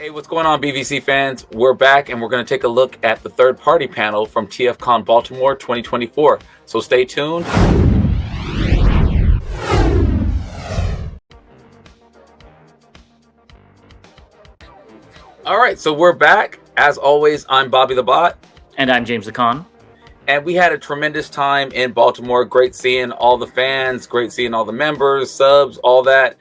Hey, what's going on, BVC fans? We're back and we're going to take a look at the third-party panel from TFCon Baltimore 2024. So stay tuned. All right, so we're back. As always, I'm Bobby the Bot. And I'm James the Con. And we had a tremendous time in Baltimore. Great seeing all the fans, great seeing all the members, subs, all that.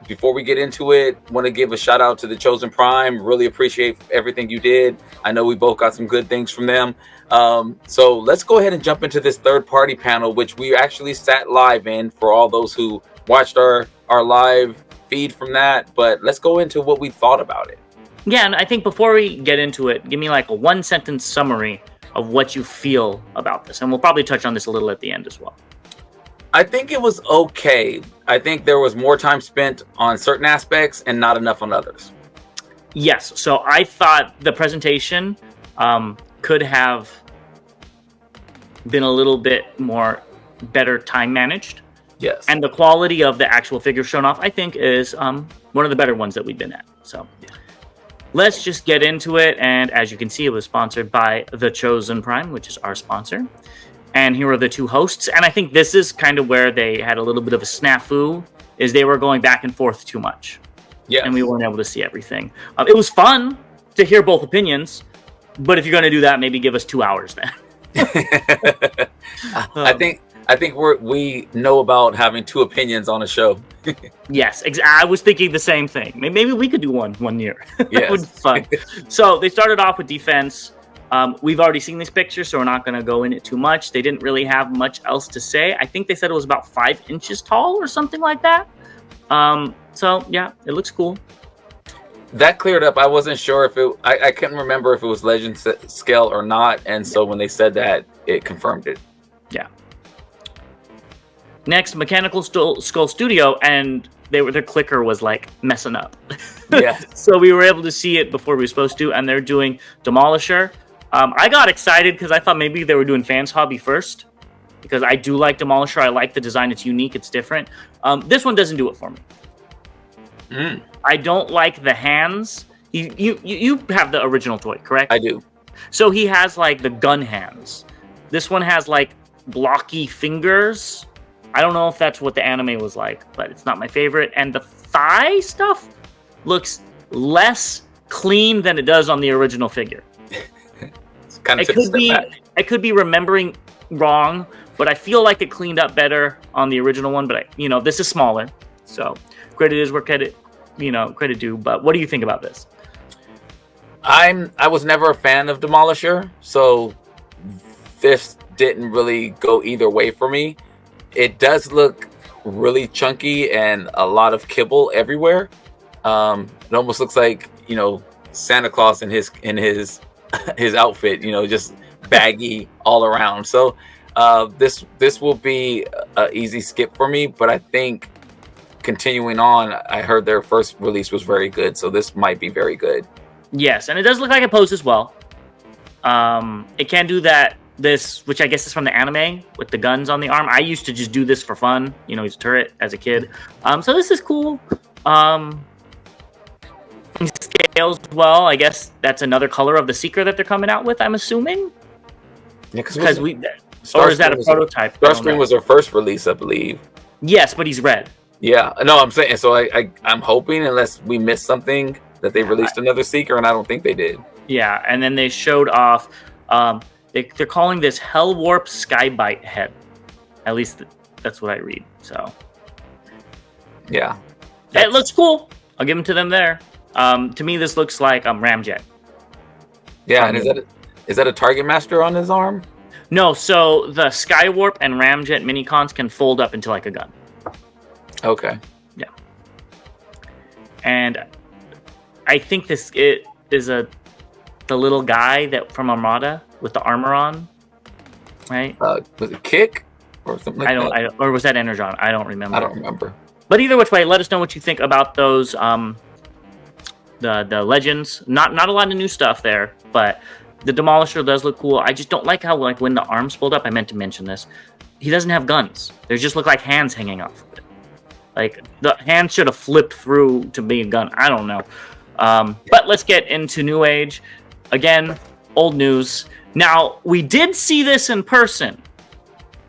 Before we get into it, want to give a shout out to the Chosen Prime. Really appreciate everything you did. I know we both got some good things from them. So let's go ahead and jump into this third-party panel, which we actually sat live in for all those who watched our live feed from that. But let's go into what we thought about it. Yeah, and I think before we get into it, give me like a one-sentence summary of what you feel about this. And we'll probably touch on this a little at the end as well. I think it was okay. I think there was more time spent on certain aspects and not enough on others. Yes, so I thought the presentation could have been a little bit more better time managed. Yes. And the quality of the actual figures shown off, I think, is one of the better ones that we've been at. So let's just get into it. And as you can see, it was sponsored by The Chosen Prime, which is our sponsor. And here are the two hosts. And I think this is kind of where they had a little bit of a snafu, is they were going back and forth too much. Yeah. And we weren't able to see everything. It was fun to hear both opinions. But if you're going to do that, maybe give us 2 hours then. I think we know about having two opinions on a show. Yes, I was thinking the same thing. Maybe we could do one year. Yes. That would be fun. So they started off with defense. We've already seen this picture, so we're not going to go in it too much. They didn't really have much else to say. I think they said it was about 5 inches tall or something like that. So yeah, it looks cool. That cleared up. I wasn't sure if it. I couldn't remember if it was legend scale or not, and so when they said that, it confirmed it. Yeah. Next, Mechanical Skull Studio, and their clicker was like messing up. Yeah. So we were able to see it before we were supposed to, and they're doing Demolisher. I got excited because I thought maybe they were doing Fans Hobby first, because I do like Demolisher. I like the design. It's unique. It's different. This one doesn't do it for me. I don't like the hands. You have the original toy, correct? I do. So he has like the gun hands. This one has like blocky fingers. I don't know if that's what the anime was like, but it's not my favorite. And the thigh stuff looks less clean than it does on the original figure. It's kind of I could be remembering wrong, but I feel like it cleaned up better on the original one. But this is smaller, so credit is where credit due. But what do you think about this? I was never a fan of Demolisher, so this didn't really go either way for me. It does look really chunky and a lot of kibble everywhere. It almost looks like Santa Claus in his his outfit, just baggy all around. So this will be an easy skip for me. But I think continuing on, I heard their first release was very good, so this might be very good. Yes, and it does look like it poses well. It can do that. This, which I guess is from the anime with the guns on the arm. I used to just do this for fun, use a turret as a kid. So this is cool. Scales well. I guess that's another color of the Seeker that they're coming out with, I'm assuming. Yeah, because or is that a prototype? Starscream was their first release, I believe. Yes, but he's red. Yeah, no, I'm saying. So I'm hoping, unless we missed something, that they released another Seeker, and I don't think they did. Yeah, and then they showed off. They're calling this Hellwarp Skybite head. At least that's what I read. So, yeah, it looks cool. I'll give them to them there. To me, this looks like Ramjet. Yeah, and is that a Target Master on his arm? No, so the Skywarp and Ramjet minicons can fold up into like a gun. Okay. Yeah. And I think it is the little guy that from Armada with the armor on, right? Was it Kick or something like that? Or was that Energon? I don't remember. I don't remember. But either which way, let us know what you think about those the legends. Not a lot of new stuff there, but the Demolisher does look cool. I just don't like how when the arms fold up. I meant to mention this. He doesn't have guns. They just look like hands hanging off of it. Like the hand should have flipped through to be a gun. I don't know. But let's get into New Age. Again, old news. Now, we did see this in person.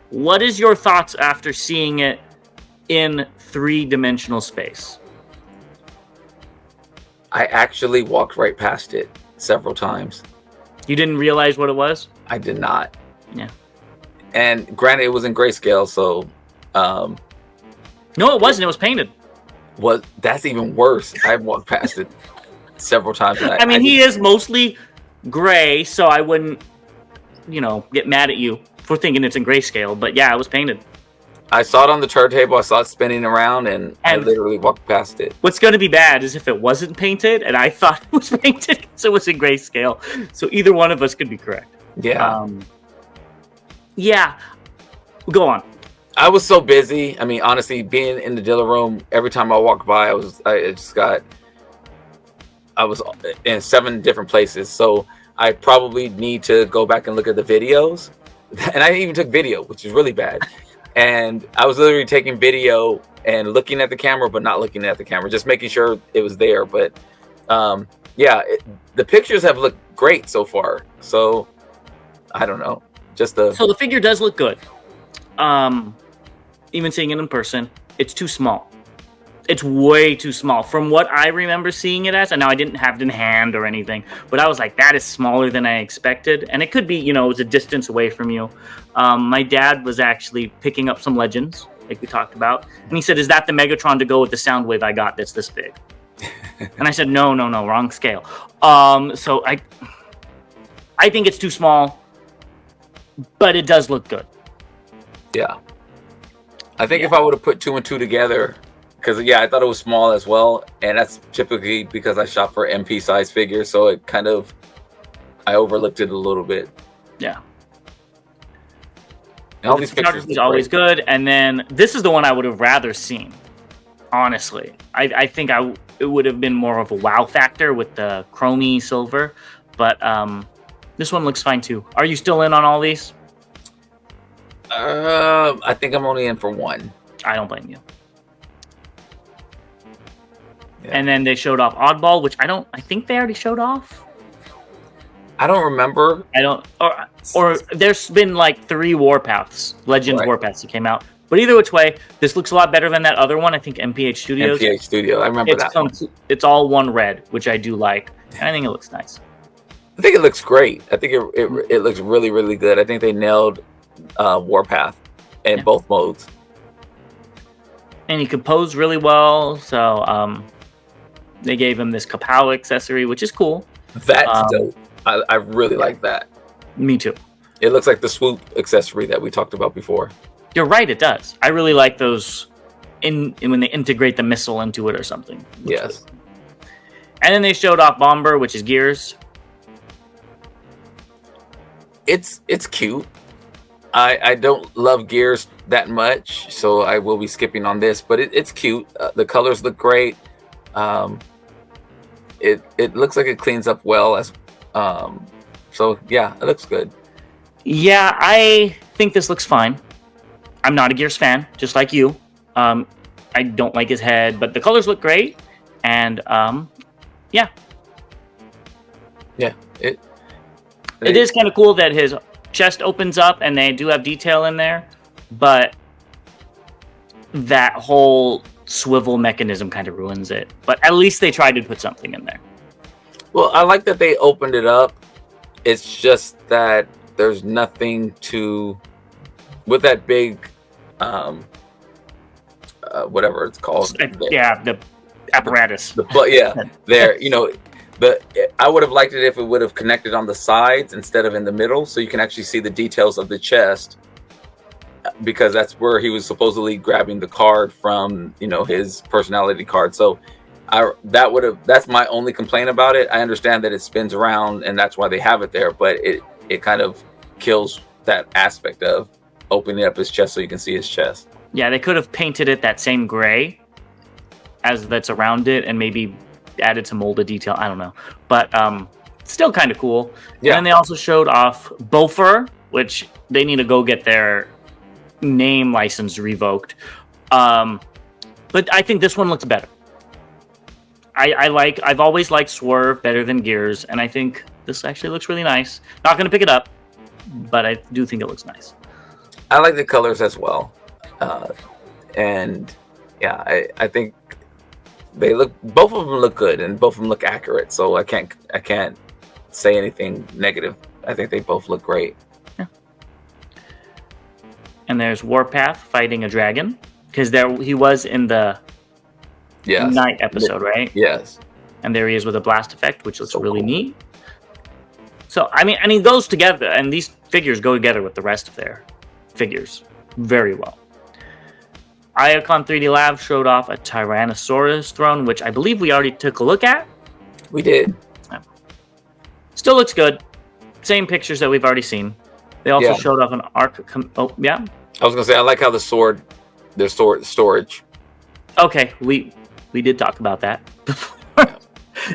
What is your thoughts after seeing it in three-dimensional space? I actually walked right past it several times. You didn't realize what it was? I did not. Yeah. And granted, it was in grayscale, so... no, it wasn't. It was painted. That's even worse. I walked past it several times. I mean, he is mostly gray, so I wouldn't, get mad at you for thinking it's in grayscale. But yeah, it was painted. I saw it on the turntable. I saw it spinning around, and I literally walked past it. What's going to be bad is if it wasn't painted, and I thought it was painted, so it was in grayscale. So either one of us could be correct. Yeah. Yeah. Go on. I was so busy. I mean, honestly, being in the dealer room, every time I walked by, I was in 7 different places. So I probably need to go back and look at the videos. And I even took video, which is really bad. And I was literally taking video and looking at the camera, but not looking at the camera, just making sure it was there. But the pictures have looked great so far. So I don't know. So the figure does look good. Even seeing it in person, it's too small. It's way too small. From what I remember seeing it as, and now I didn't have it in hand or anything, but I was like, that is smaller than I expected. And it could be, it was a distance away from you. My dad was actually picking up some Legends, like we talked about. And he said, is that the Megatron to go with the Soundwave I got that's this big? And I said, no, wrong scale. So I think it's too small, but it does look good. Yeah. I think if I would have put 2 and 2 together, because I thought it was small as well, and that's typically because I shop for MP size figures, so it kind of I overlooked it a little bit. Yeah. And all these pictures is always good, and then this is the one I would have rather seen. Honestly, I think it would have been more of a wow factor with the chromey silver, but this one looks fine too. Are you still in on all these? I think I'm only in for one. I don't blame you. Yeah. And then they showed off Oddball, which I think they already showed off. I don't remember. Or there's been like 3 Warpaths, Legends Warpaths that came out. But either which way, this looks a lot better than that other one. I think MPH Studios. MPH Studio, I remember that one. It's all one red, which I do like. And I think it looks nice. I think it looks great. I think it looks really, really good. I think they nailed Warpath in both modes. And he can pose really well, so they gave him this Kapow accessory, which is cool. That's dope. I really like that. Me too. It looks like the swoop accessory that we talked about before. You're right, it does. I really like those when they integrate the missile into it or something. Yes. And then they showed off Bomber, which is Gears. It's cute. I don't love Gears that much, so I will be skipping on this, but it's cute. The colors look great. It looks like it cleans up well so yeah, it looks good. Yeah, I think this looks fine. I'm not a Gears fan, just like you. I don't like his head, but the colors look great, and yeah. It is kind of cool that his chest opens up and they do have detail in there, but that whole swivel mechanism kind of ruins it. But at least they tried to put something in there. Well, I like that they opened it up. It's just that there's nothing with that big whatever it's called. The apparatus. But I would have liked it if it would have connected on the sides instead of in the middle, so you can actually see the details of the chest, because that's where he was supposedly grabbing the card from, his personality card. So that's my only complaint about it. I understand that it spins around and that's why they have it there, but it kind of kills that aspect of opening up his chest so you can see his chest. Yeah, they could have painted it that same gray as that's around it and maybe added some molded detail. I don't know, but still kind of cool. Yeah. And they also showed off Bofer, which they need to go get their name license revoked. But I think this one looks better. I've always liked Swerve better than Gears, and I think this actually looks really nice. Not going to pick it up, but I do think it looks nice. I like the colors as well, and yeah, I think both of them look good, and both of them look accurate. So I can't say anything negative. I think they both look great. Yeah. And there's Warpath fighting a dragon, because he was in the night episode, right? Yes. And there he is with a blast effect, which looks really cool. neat. So I mean, and he goes together, and these figures go together with the rest of their figures very well. Iacon 3D Labs showed off a Tyrannosaurus throne, which I believe we already took a look at. We did. Still looks good. Same pictures that we've already seen. They also showed off an arc. Oh, yeah. I was gonna say I like how their storage. Okay, we did talk about that before.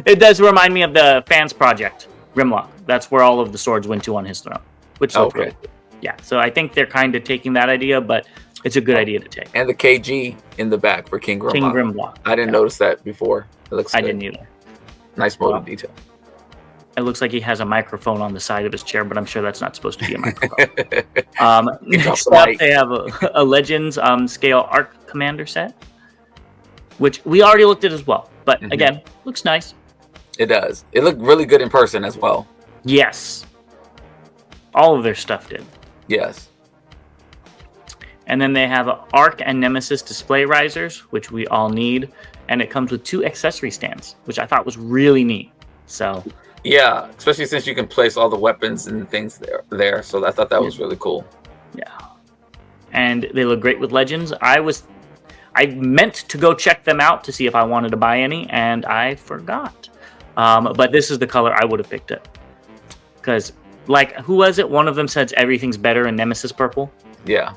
It does remind me of the Fans Project Grimlock. That's where all of the swords went to on his throne, which looks really good. Yeah, so I think they're kind of taking that idea, but it's a good idea to take. And the KG in the back for King Grimlock. King Grimlock. I didn't notice that before. It looks good. I didn't either. Nice motive detail. It looks like he has a microphone on the side of his chair, but I'm sure that's not supposed to be a microphone. Next up, they have a Legends scale Arc Commander set, which we already looked at as well. But again, looks nice. It does. It looked really good in person as well. Yes. All of their stuff did. Yes. And then they have Arc and Nemesis display risers, which we all need. And it comes with 2 accessory stands, which I thought was really neat. So... yeah, especially since you can place all the weapons and things there. So I thought that was really cool. Yeah. And they look great with Legends. I meant to go check them out to see if I wanted to buy any, and I forgot. But this is the color I would have picked it. Because, like, who was it? One of them says everything's better in Nemesis purple. Yeah.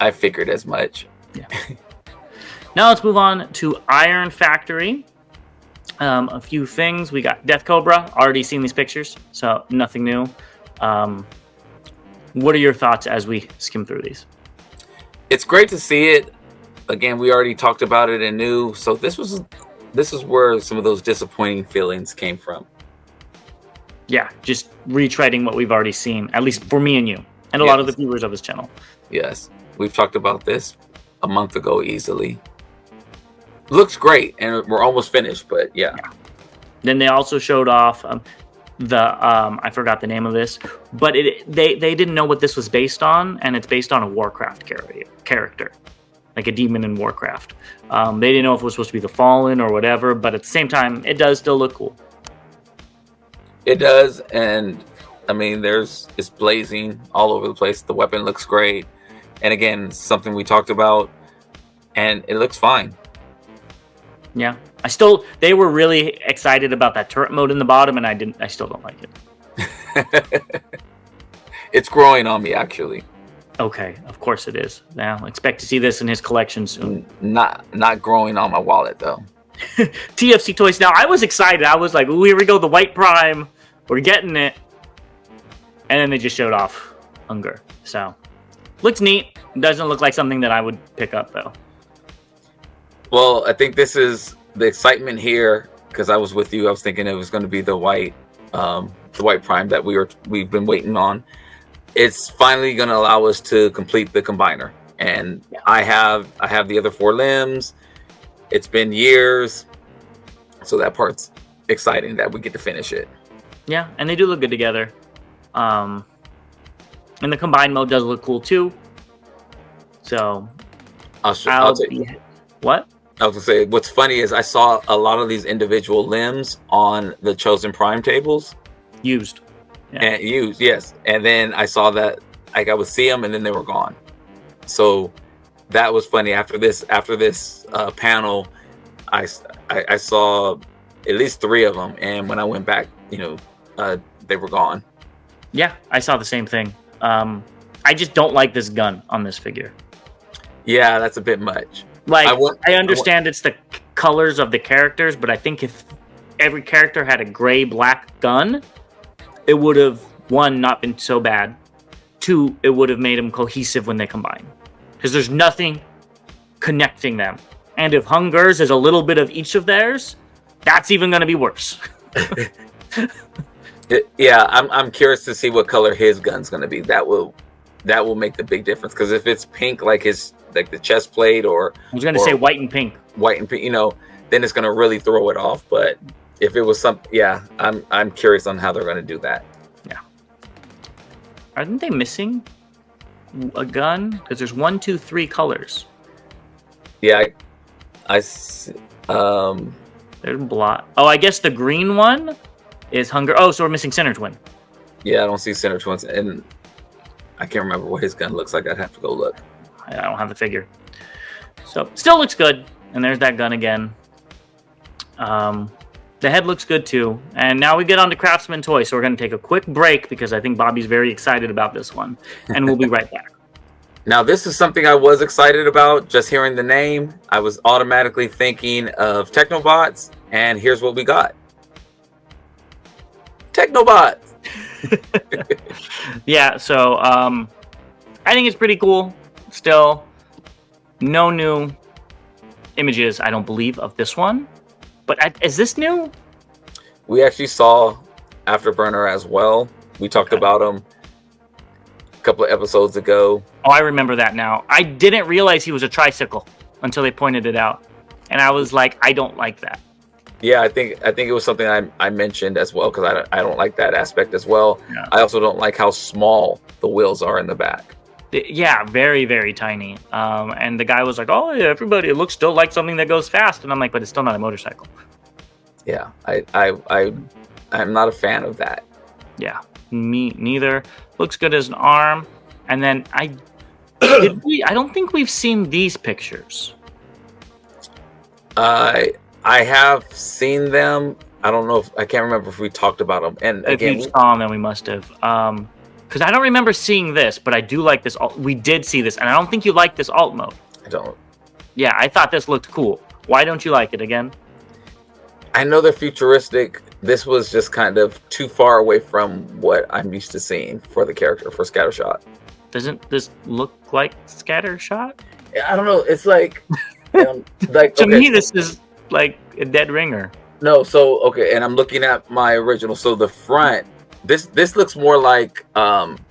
I figured as much. Yeah. Now let's move on to Iron Factory. A few things. We got Death Cobra. Already seen these pictures, so nothing new. What are your thoughts as we skim through these? It's great to see it. Again, we already talked about it and knew. So this is where some of those disappointing feelings came from. Yeah, just retreading what we've already seen, at least for me and you, and a lot of the viewers of this channel. Yes, we've talked about this a month ago easily. Looks great, and we're almost finished, but yeah. Then they also showed off I forgot the name of this, but they didn't know what this was based on, and it's based on a Warcraft character, like a demon in Warcraft. They didn't know if it was supposed to be the Fallen or whatever, but at the same time, it does still look cool. It does, and I mean, it's blazing all over the place. The weapon looks great, and again, something we talked about, and it looks fine. Yeah, they were really excited about that turret mode in the bottom, and I still don't like it. It's growing on me, actually. Okay, of course it is. Now, expect to see this in his collection soon. Not growing on my wallet, though. TFC Toys. Now, I was excited. I was like, ooh, here we go, the White Prime. We're getting it. And then they just showed off Hunger. So, looks neat. Doesn't look like something that I would pick up, though. Well, I think this is the excitement here, because I was with you. I was thinking it was going to be the White Prime that we've been waiting on. It's finally going to allow us to complete the combiner, and I have the other 4 limbs. It's been years, so that part's exciting that we get to finish it. Yeah, and they do look good together. And the combined mode does look cool too. So I'll take it. What? I was gonna say, what's funny is I saw a lot of these individual limbs on the Chosen Prime tables. Used. Yeah. And used, yes. And then I saw that, like, I would see them and then they were gone. So that was funny. After this panel, I saw at least 3 of them, and when I went back, they were gone. Yeah, I saw the same thing. I just don't like this gun on this figure. Yeah, that's a bit much. Like, I understand it's the colors of the characters, but I think if every character had a gray-black gun, it would have, 1, not been so bad. 2, it would have made them cohesive when they combine. Because there's nothing connecting them. And if Hunger's is a little bit of each of theirs, that's even going to be worse. Yeah, I'm curious to see what color his gun's going to be. That will make the big difference, because if it's pink like the chest plate, or I was going to say white and pink. White and pink, then it's going to really throw it off. But if it was I'm curious on how they're going to do that. Yeah. Aren't they missing a gun? Because there's 1, 2, 3 colors. Yeah, there's blot. Oh, I guess the green one is Hunger. Oh, so we're missing Center Twin. Yeah, I don't see Center Twins, and I can't remember what his gun looks like. I'd have to go look. I don't have the figure. So still looks good, and there's that gun again. The head looks good too, and now we get on to Craftsman Toys. So we're going to take a quick break because I think Bobby's very excited about this one, and we'll be right back. Now, this is something I was excited about. Just hearing the name, I was automatically thinking of Technobots, and here's what we got. Technobots! Yeah, so I think it's pretty cool. Still, no new images, I don't believe, of this one. But is this new? We actually saw Afterburner as well. We talked about him a couple of episodes ago. Oh, I remember that now. I didn't realize he was a tricycle until they pointed it out. And I was like, I don't like that. Yeah, I think it was something I mentioned as well, because I don't like that aspect as well. Yeah. I also don't like how small the wheels are in the back. Yeah, very, very tiny. And the guy was like, oh, yeah, everybody, it looks still like something that goes fast. And I'm like, but it's still not a motorcycle. Yeah, I'm not a fan of that. Yeah, me neither. Looks good as an arm. And then I don't think we've seen these pictures. I have seen them. I don't know I can't remember if we talked about them. And again, if you saw them, then we must have. Because I don't remember seeing this, but I do like this. We did see this, and I don't think you like this alt mode. I don't. Yeah, I thought this looked cool. Why don't you like it again? I know they're futuristic. This was just kind of too far away from what I'm used to seeing for the character for Scattershot. Doesn't this look like Scattershot? I don't know. It's like, to me, this is like a dead ringer. No, so okay, and I'm looking at my original. So the front, this looks more like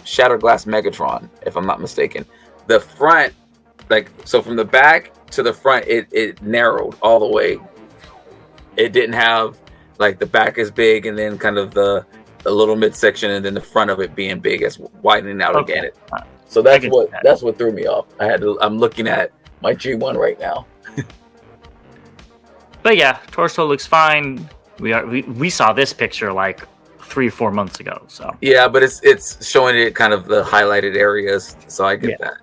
Shattered Glass Megatron, if I'm not mistaken. The front, so from the back to the front, it narrowed all the way. It didn't have the back is big, and then kind of the little midsection, and then the front of it being big, as widening out again. So that's what threw me off. I'm looking at my G1 right now. But yeah, torso looks fine. We saw this picture 3-4 months ago. So yeah, but it's showing it kind of the highlighted areas, so I get that.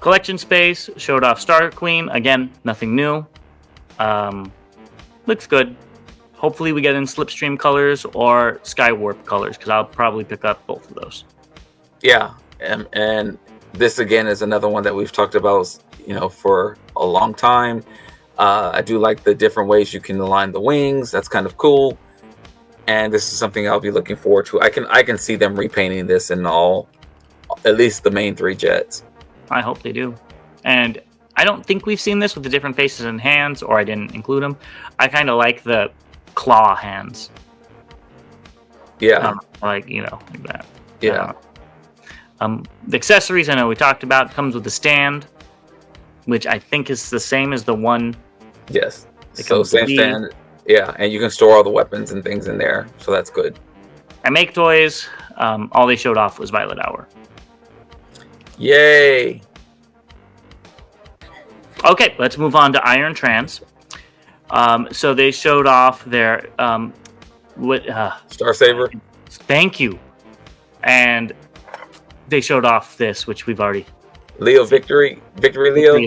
Collection space showed off Star Queen again. Nothing new. Looks good. Hopefully we get in Slipstream colors or Skywarp colors, because I'll probably pick up both of those. Yeah, and this again is another one that we've talked about, for a long time. I do like the different ways you can align the wings. That's kind of cool. And this is something I'll be looking forward to. I can see them repainting this in at least the main 3 jets. I hope they do. And I don't think we've seen this with the different faces and hands, or I didn't include them. I kind of like the claw hands. Yeah. Like that. Yeah. The accessories, I know we talked about, comes with the stand, which I think is the same as the one. Yes. So same stand. Yeah, and you can store all the weapons and things in there, so that's good. I Make Toys. All they showed off was Violet Hour. Yay! Okay, let's move on to Iron Trans. So they showed off their Star Saber. Thank you. And they showed off this, which we've already. Leo Victory Leo.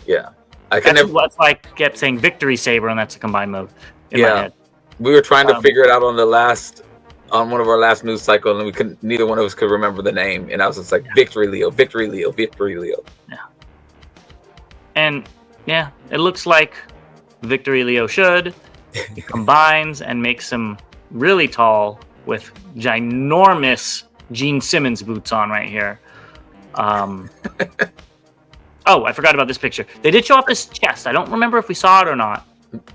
Yeah, that's why I kept saying Victory Saber, and that's a combined mode in my head. We were trying to figure it out on one of our last news cycle, and neither one of us could remember the name, and I was just like, Victory Leo. Yeah. And yeah, it looks like Victory Leo should. He combines and makes him really tall with ginormous Gene Simmons boots on right here. Oh, Oh, I forgot about this picture. They did show off this chest. I don't remember if we saw it or not.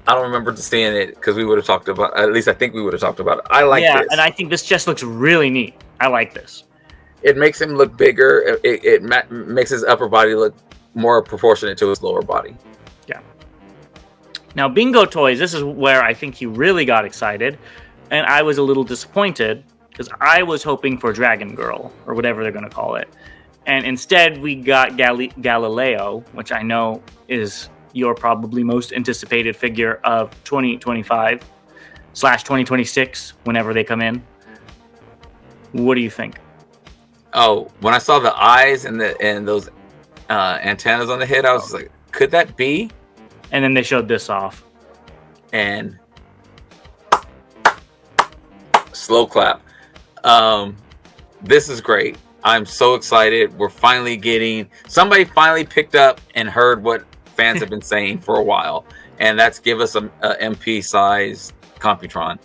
I don't remember seeing it because we would have talked about. At least I think we would have talked about it. I like this. And I think this chest looks really neat. I like this. It makes him look bigger. It makes his upper body look more proportionate to his lower body. Yeah. Now, Bingo Toys, this is where I think you really got excited, and I was a little disappointed because I was hoping for Dragon Girl, or whatever they're going to call it. And instead, we got Galileo, which I know is your probably most anticipated figure of 2025/2026, whenever they come in. What do you think? Oh, when I saw the eyes and those antennas on the head, I was like, could that be? And then they showed this off. And slow clap. This is great. I'm so excited. We're finally getting... Somebody finally picked up and heard what fans have been saying for a while. And that's give us a MP-sized computron.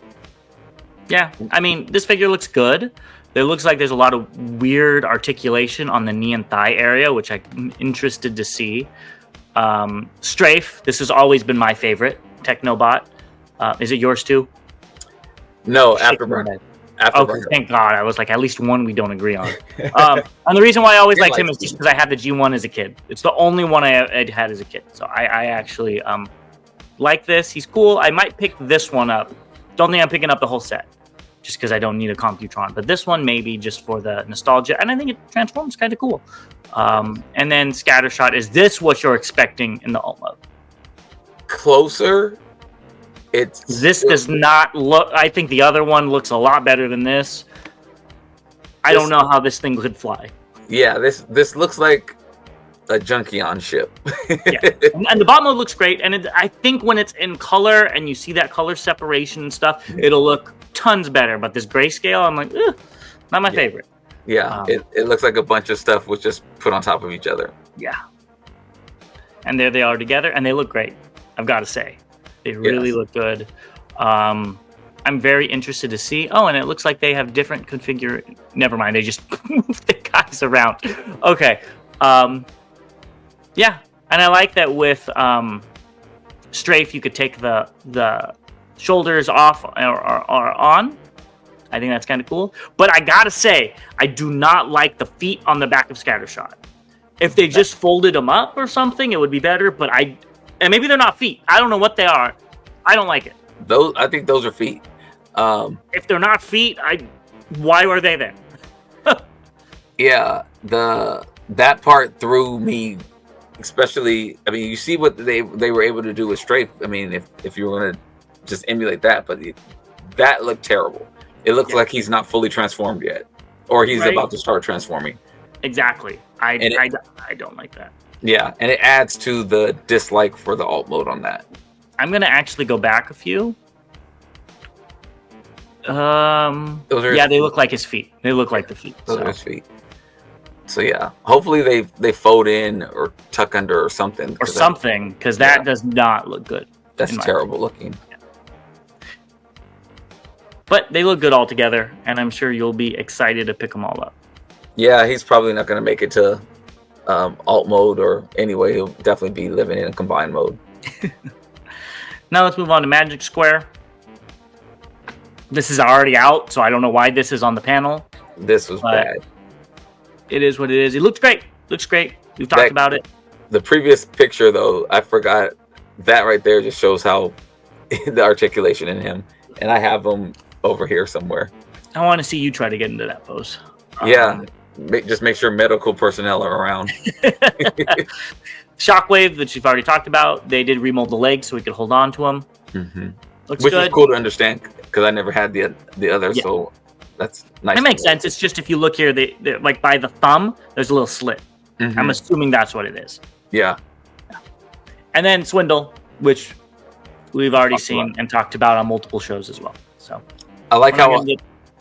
Yeah, I mean, this figure looks good. It looks like there's a lot of weird articulation on the knee and thigh area, which I'm interested to see. Strafe, this has always been my favorite. Technobot. Is it yours too? No, Afterburner. Okay, thank God. I was like, at least one we don't agree on. And the reason why I always liked him is just because I had the G1 as a kid. It's the only one I had as a kid. So I actually like this. He's cool. I might pick this one up. Don't think I'm picking up the whole set, just because I don't need a computron. But this one maybe just for the nostalgia. And I think it transforms kind of cool. And then Scattershot. Is this what you're expecting in the alt mode? Closer. This does not look... I think the other one looks a lot better than this. I don't know how this thing could fly. Yeah, this looks like a Junkion ship. Yeah. And the bot mode looks great. And I think when it's in color and you see that color separation and stuff, it'll look tons better. But this grayscale, I'm like, not my favorite. Yeah, it looks like a bunch of stuff was just put on top of each other. Yeah. And there they are together, and they look great, I've got to say. They really look good. I'm very interested to see. Oh, and it looks like they have different configure. Never mind, they just moved the guys around. Okay. Yeah, and I like that with Strafe, you could take the shoulders off or on. I think that's kind of cool. But I gotta say, I do not like the feet on the back of Scattershot. If they just folded them up or something, it would be better. But and maybe they're not feet. I don't know what they are. I don't like it. I think those are feet. If they're not feet, why are they there? Yeah, that part threw me, especially. I mean, you see what they were able to do with Strafe. I mean, if you were gonna just emulate that, but that looked terrible. It looks like he's not fully transformed yet, or he's about to start transforming. Exactly. I don't like that. Yeah, and it adds to the dislike for the alt mode on that. I'm gonna actually go back a few. They look like his feet. They look like the feet. Those are his feet. So yeah, hopefully they fold in or tuck under or something. Because that does not look good. That's terrible looking. Yeah. But they look good all together, and I'm sure you'll be excited to pick them all up. Yeah, he's probably not going to make it to alt mode, or anyway, he'll definitely be living in a combined mode. Now let's move on to Magic Square. This is already out, so I don't know why this is on the panel. This was bad. It is what it is. It looks great. Looks great. We've talked about it. The previous picture, though, I forgot. That right there just shows how the articulation in him. And I have him over here somewhere. I want to see you try to get into that pose. Yeah. Just make sure medical personnel are around. Shockwave, which we've already talked about. They did remold the legs so we could hold on to them. Mm-hmm. Looks Which good. is cool to understand because I never had the other, so that's nice. It makes sense. It's just if you look here, they like by the thumb, there's a little slit. Mm-hmm. I'm assuming that's what it is. Yeah. And then Swindle, which we've already seen and talked about on multiple shows as well. So I like how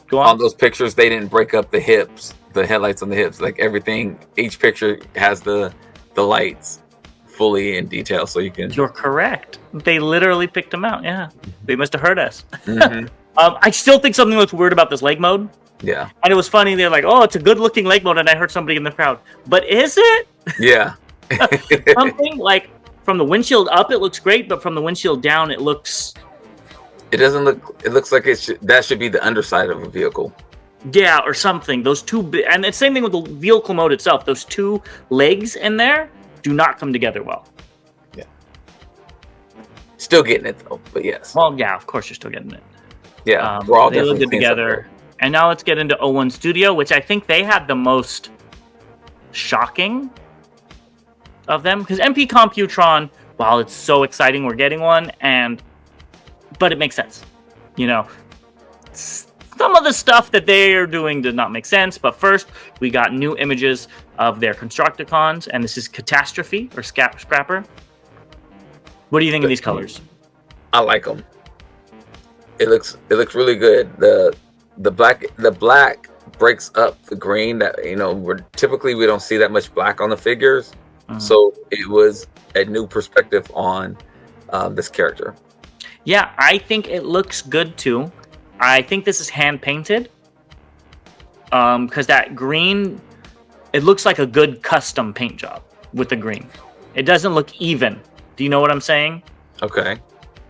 go on those pictures they didn't break up the hips, the headlights on the hips. Like everything, each picture has the lights fully in detail, so you can. You're correct. They literally picked them out. Yeah, they must have heard us. Mm-hmm. I still think something looks weird about this leg mode. Yeah, and it was funny. They're like, "Oh, it's a good-looking leg mode," and I heard somebody in the crowd, but is it? Yeah, Something like from the windshield up, it looks great, but from the windshield down, it looks. It doesn't look. It looks like that should be the underside of a vehicle. Yeah, or something. Those two, and the same thing with the vehicle mode itself. Those two legs in there do not come together well. Yeah. Still getting it though, but yes. Well, yeah, of course you're still getting it. Yeah, we're all they look definitely good together. And now let's get into O1 Studio, which I think they had the most shocking of them. Because MP Computron, while it's so exciting we're getting one, but it makes sense. You know, some of the stuff that they are doing did not make sense. But first, we got new images of their Constructicons, and this is Catastrophe or Scrapper. What do you think of these colors? I like them. It looks really good. The black breaks up the green that typically we don't see that much black on the figures. So it was a new perspective on this character. Yeah, I think it looks good too. I think this is hand painted because that green, it looks like a good custom paint job with the green. It doesn't look even. Do you know what I'm saying? Okay.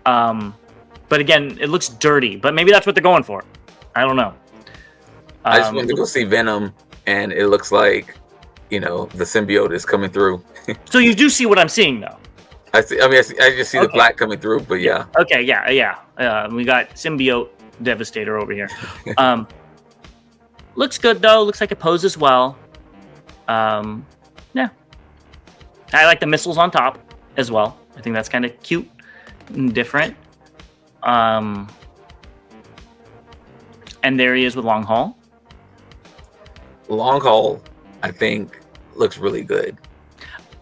But again, it looks dirty. But maybe that's what they're going for. I don't know. I just wanted to go see Venom, and it looks like, the symbiote is coming through. So you do see what I'm seeing, though. I just see the black coming through, but yeah. Okay, yeah. We got symbiote devastator over here. Looks good though. Looks like it poses well. Yeah. I like the missiles on top as well. I think that's kind of cute and different. And there he is with Long Haul. Long Haul, I think, looks really good.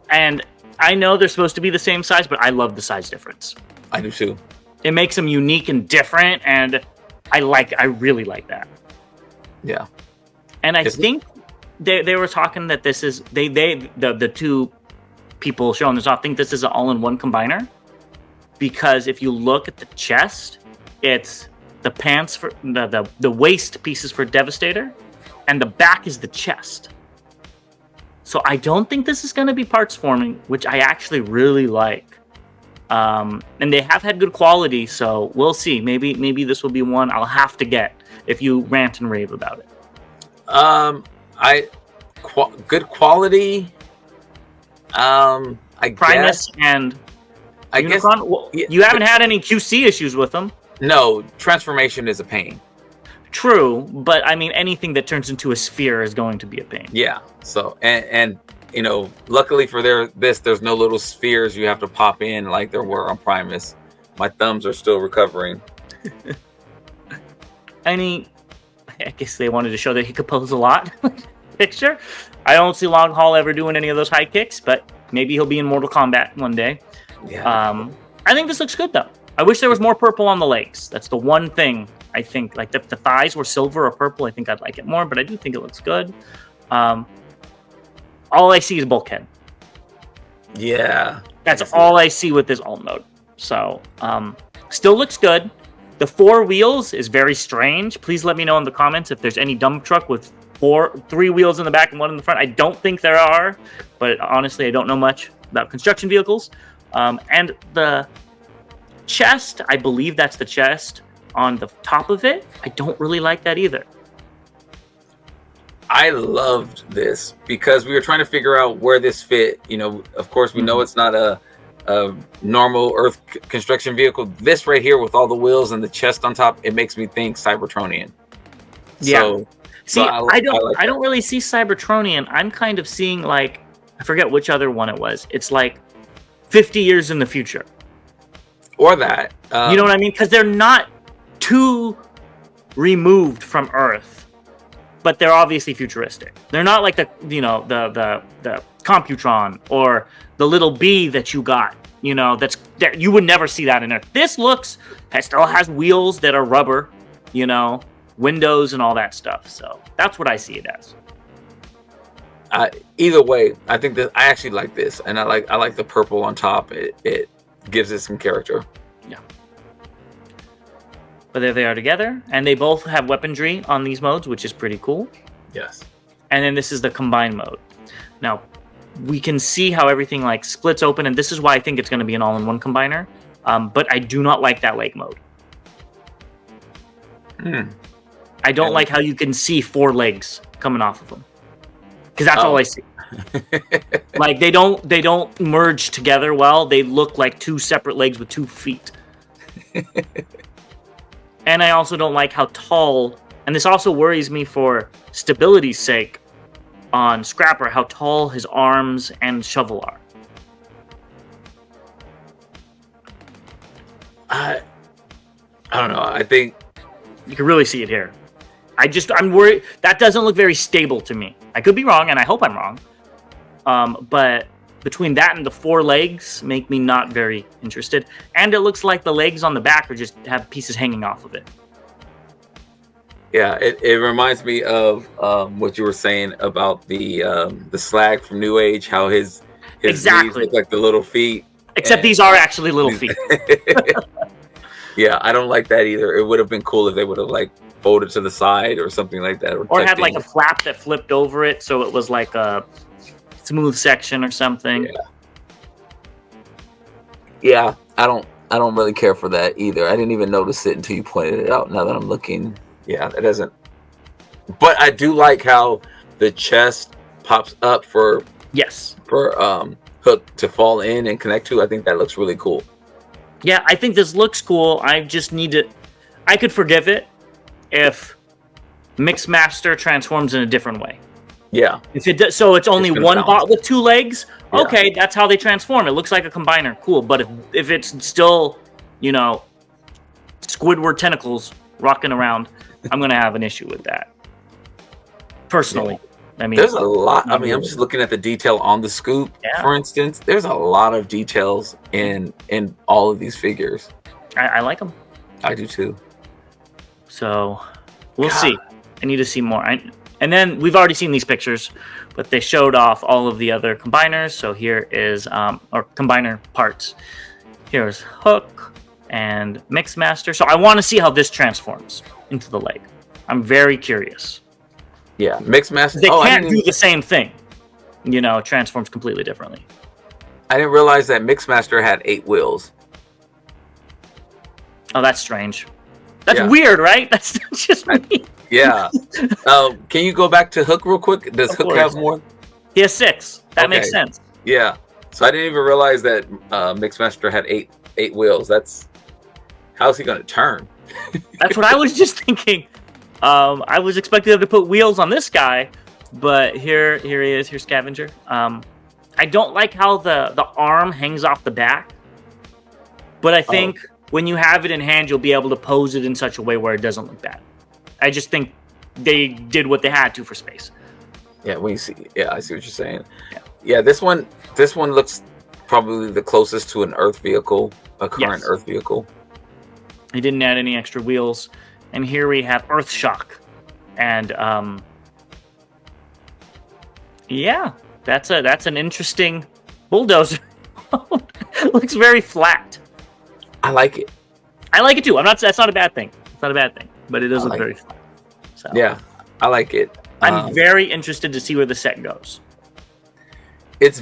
And I know they're supposed to be the same size, but I love the size difference. I do too. It makes them unique and different, and I really like that. Yeah. And I think they were talking that this is the two people showing this off think this is an all-in-one combiner, because if you look at the chest, it's the pants for the waist pieces for Devastator, and the back is the chest. So I don't think this is going to be parts forming, which I actually really like. And they have had good quality, so we'll see. Maybe this will be one I'll have to get if you rant and rave about it. Good quality. I Primus guess, and I Unicron. guess Well, you haven't had any QC issues with them. No, transformation is a pain. True, but I mean anything that turns into a sphere is going to be a pain. Yeah. So and luckily for there's no little spheres you have to pop in like there were on Primus. My thumbs are still recovering. I guess they wanted to show that he could pose a lot. Picture. I don't see Long Haul ever doing any of those high kicks, but maybe he'll be in Mortal Kombat one day. Yeah. I think this looks good though. I wish there was more purple on the legs. That's the one thing I think. Like if the thighs were silver or purple, I think I'd like it more. But I do think it looks good. All I see is bulkhead. Yeah. That's all I see with this alt mode. So still looks good. The 4 wheels is very strange. Please let me know in the comments if there's any dump truck with 3 wheels in the back and 1 in the front. I don't think there are, but honestly, I don't know much about construction vehicles. And the chest, I believe that's the chest on the top of it. I don't really like that either. I loved this because we were trying to figure out where this fit. Of course, we know it's not a normal Earth construction vehicle. This right here with all the wheels and the chest on top, it makes me think Cybertronian. Yeah. I don't like really see Cybertronian. I'm kind of seeing I forget which other one it was. It's like 50 years in the future. Or that. You know what I mean? Because they're not too removed from Earth, but they're obviously futuristic. They're not like the computron or the little bee that you got. That you would never see that in Earth. This still has wheels that are rubber. Windows and all that stuff. So that's what I see it as. Either way, I think that I actually like this, and I like the purple on top. It gives it some character. Yeah. But there they are together, and they both have weaponry on these modes, which is pretty cool. Yes. And then this is the combined mode. Now, we can see how everything like splits open, and this is why I think it's going to be an all-in-one combiner. But I do not like that leg mode. I don't like how you can see 4 legs coming off of them, because that's all I see. Like they don't merge together well. They look like 2 separate legs with 2 feet. And I also don't like how tall, and this also worries me for stability's sake on Scrapper, how tall his arms and shovel are. I don't know. I think you can really see it here. I'm worried that doesn't look very stable to me. I could be wrong, and I hope I'm wrong. But between that and the 4 legs make me not very interested. And it looks like the legs on the back are just have pieces hanging off of it. Yeah, it reminds me of what you were saying about the slag from New Age, how his knees look like the little feet. Except these are actually little feet. Yeah, I don't like that either. It would have been cool if they would have like folded to the side or something like that. Or had like a flap that flipped over it so it was like a smooth section or something. Yeah, I don't really care for that either. I didn't even notice it until you pointed it out. Now that I'm looking, yeah, it doesn't. But I do like how the chest pops up for Hook to fall in and connect to. I think that looks really cool. Yeah, I think this looks cool. I just need to. I could forgive it if Mixmaster transforms in a different way. Yeah. If it does, so it's only one bot with 2 legs. Yeah. Okay, that's how they transform. It looks like a combiner. Cool. But if it's still, Squidward tentacles rocking around, I'm gonna have an issue with that. Personally. Yeah. I mean, there's a lot. I mean, I'm just looking at the detail on the scoop, for instance. There's a lot of details in all of these figures. I like them. I do too. So we'll see. I need to see more. And then we've already seen these pictures, but they showed off all of the other combiners. So here is or combiner parts. Here's Hook and Mixmaster. So I want to see how this transforms into the leg. I'm very curious. Yeah, Mixmaster. They can't do the same thing. It transforms completely differently. I didn't realize that Mixmaster had 8 wheels. Oh, that's strange. That's weird, right? That's just me. Yeah. Can you go back to Hook real quick? Does Hook have more? He has 6. That makes sense. Yeah. So I didn't even realize that Mixmaster had 8 wheels. How's he going to turn? That's what I was just thinking. I was expecting them to put wheels on this guy, but here he is. Here's Scavenger. I don't like how the arm hangs off the back, but I think when you have it in hand, you'll be able to pose it in such a way where it doesn't look bad. I just think they did what they had to for space. Yeah, I see what you're saying. Yeah, this one looks probably the closest to an Earth vehicle, a current Earth vehicle. He didn't add any extra wheels. And here we have Earth Shock. And that's an interesting bulldozer. Looks very flat. I like it. I like it too. That's not a bad thing. It's not a bad thing, but it does look very flat. So yeah, I like it. I'm very interested to see where the set goes. It's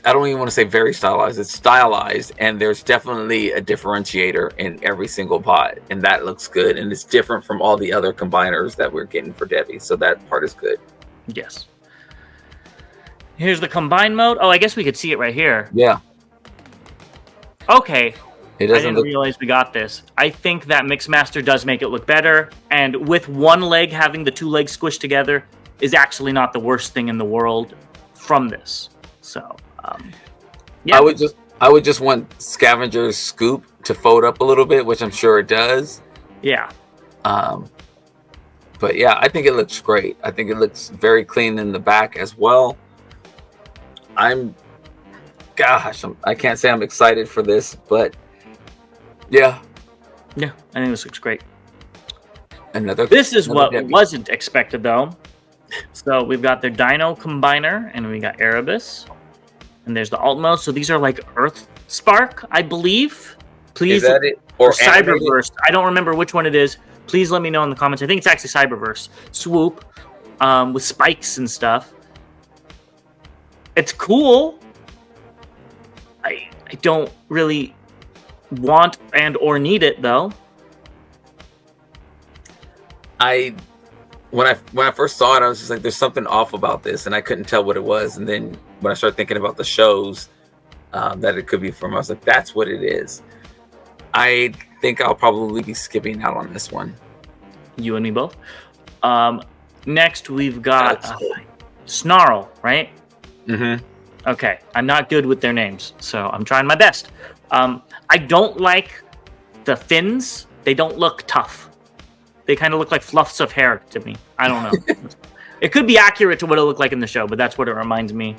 I don't even want to say very stylized. It's stylized, and there's definitely a differentiator in every single pot, and that looks good. And it's different from all the other combiners that we're getting for Debbie, so that part is good. Yes. Here's the combine mode. Oh, I guess we could see it right here. Yeah. Okay. I didn't realize we got this. I think that Mixmaster does make it look better, and with one leg having the 2 legs squished together is actually not the worst thing in the world from this. So, I would just want Scavenger's scoop to fold up a little bit, which I'm sure it does. Yeah. But yeah, I think it looks great. I think it looks very clean in the back as well. I can't say I'm excited for this, but yeah. Yeah, I think this looks great. This is what wasn't expected, though. So we've got their Dino combiner, and we got Erebus. And there's the alt mode. So these are like Earth Spark, I believe. Please, is that it? Or Cyberverse. I don't remember which one it is. Please let me know in the comments. I think it's actually Cyberverse. Swoop with spikes and stuff. It's cool. I don't really want and or need it though. When I first saw it, I was just like, "There's something off about this," and I couldn't tell what it was. And then when I started thinking about the shows that it could be from, I was like, "That's what it is." I think I'll probably be skipping out on this one. You and me both. Next, we've got Cool. Snarl, right? Mm-hmm. Okay, I'm not good with their names, so I'm trying my best. I don't like the fins. They don't look tough. They kind of look like fluffs of hair to me. I don't know. It could be accurate to what it looked like in the show, but that's what it reminds me.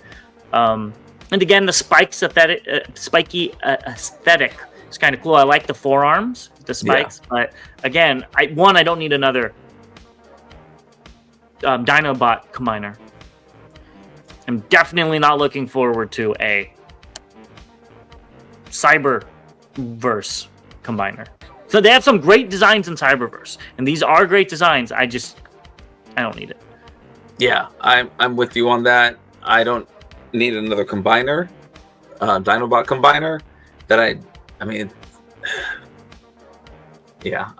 And again, the spiky aesthetic is kind of cool. I like the forearms, the spikes, but again, I don't need another Dinobot combiner. I'm definitely not looking forward to a Cyberverse combiner. So they have some great designs in Cyberverse, and these are great designs. I don't need it. Yeah, I'm with you on that. I don't need another combiner, Dinobot combiner.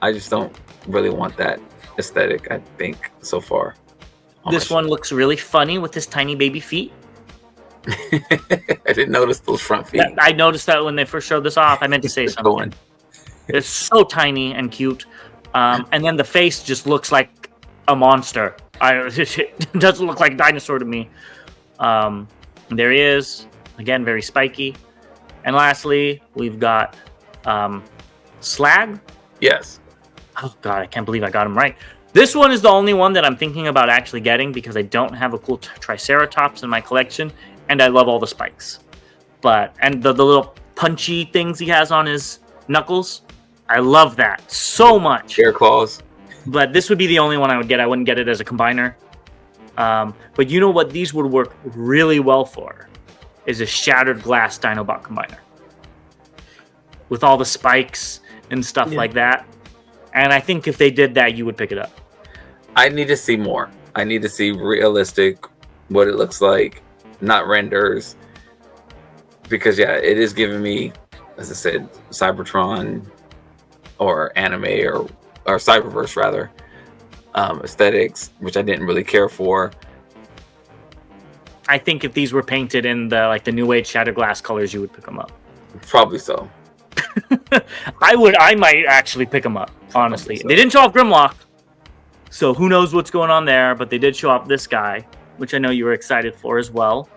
I just don't really want that aesthetic. I think so far. This one looks really funny with his tiny baby feet. I didn't notice those front feet. I noticed that when they first showed this off. I meant to say something. It's so tiny and cute. And then the face just looks like a monster. It doesn't look like a dinosaur to me. There he is. Again, very spiky. And lastly, we've got Slag. Yes. Oh, God, I can't believe I got him right. This one is the only one that I'm thinking about actually getting because I don't have a cool Triceratops in my collection, and I love all the spikes. And the little punchy things he has on his knuckles, I love that so much. Bear claws. But this would be the only one I would get. I wouldn't get it as a combiner. But you know what these would work really well for is a shattered glass Dinobot combiner. With all the spikes and stuff like that. And I think if they did that, you would pick it up. I need to see more. I need to see realistic what it looks like, not renders. Because it is giving me, as I said, Cybertron or anime or Cyberverse rather, aesthetics, which I didn't really care for. I think if these were painted in the new age shattered glass colors, you would pick them up. Probably so. I might actually pick them up, honestly. So. They didn't show off Grimlock, so who knows what's going on there, but they did show off this guy, which I know you were excited for as well.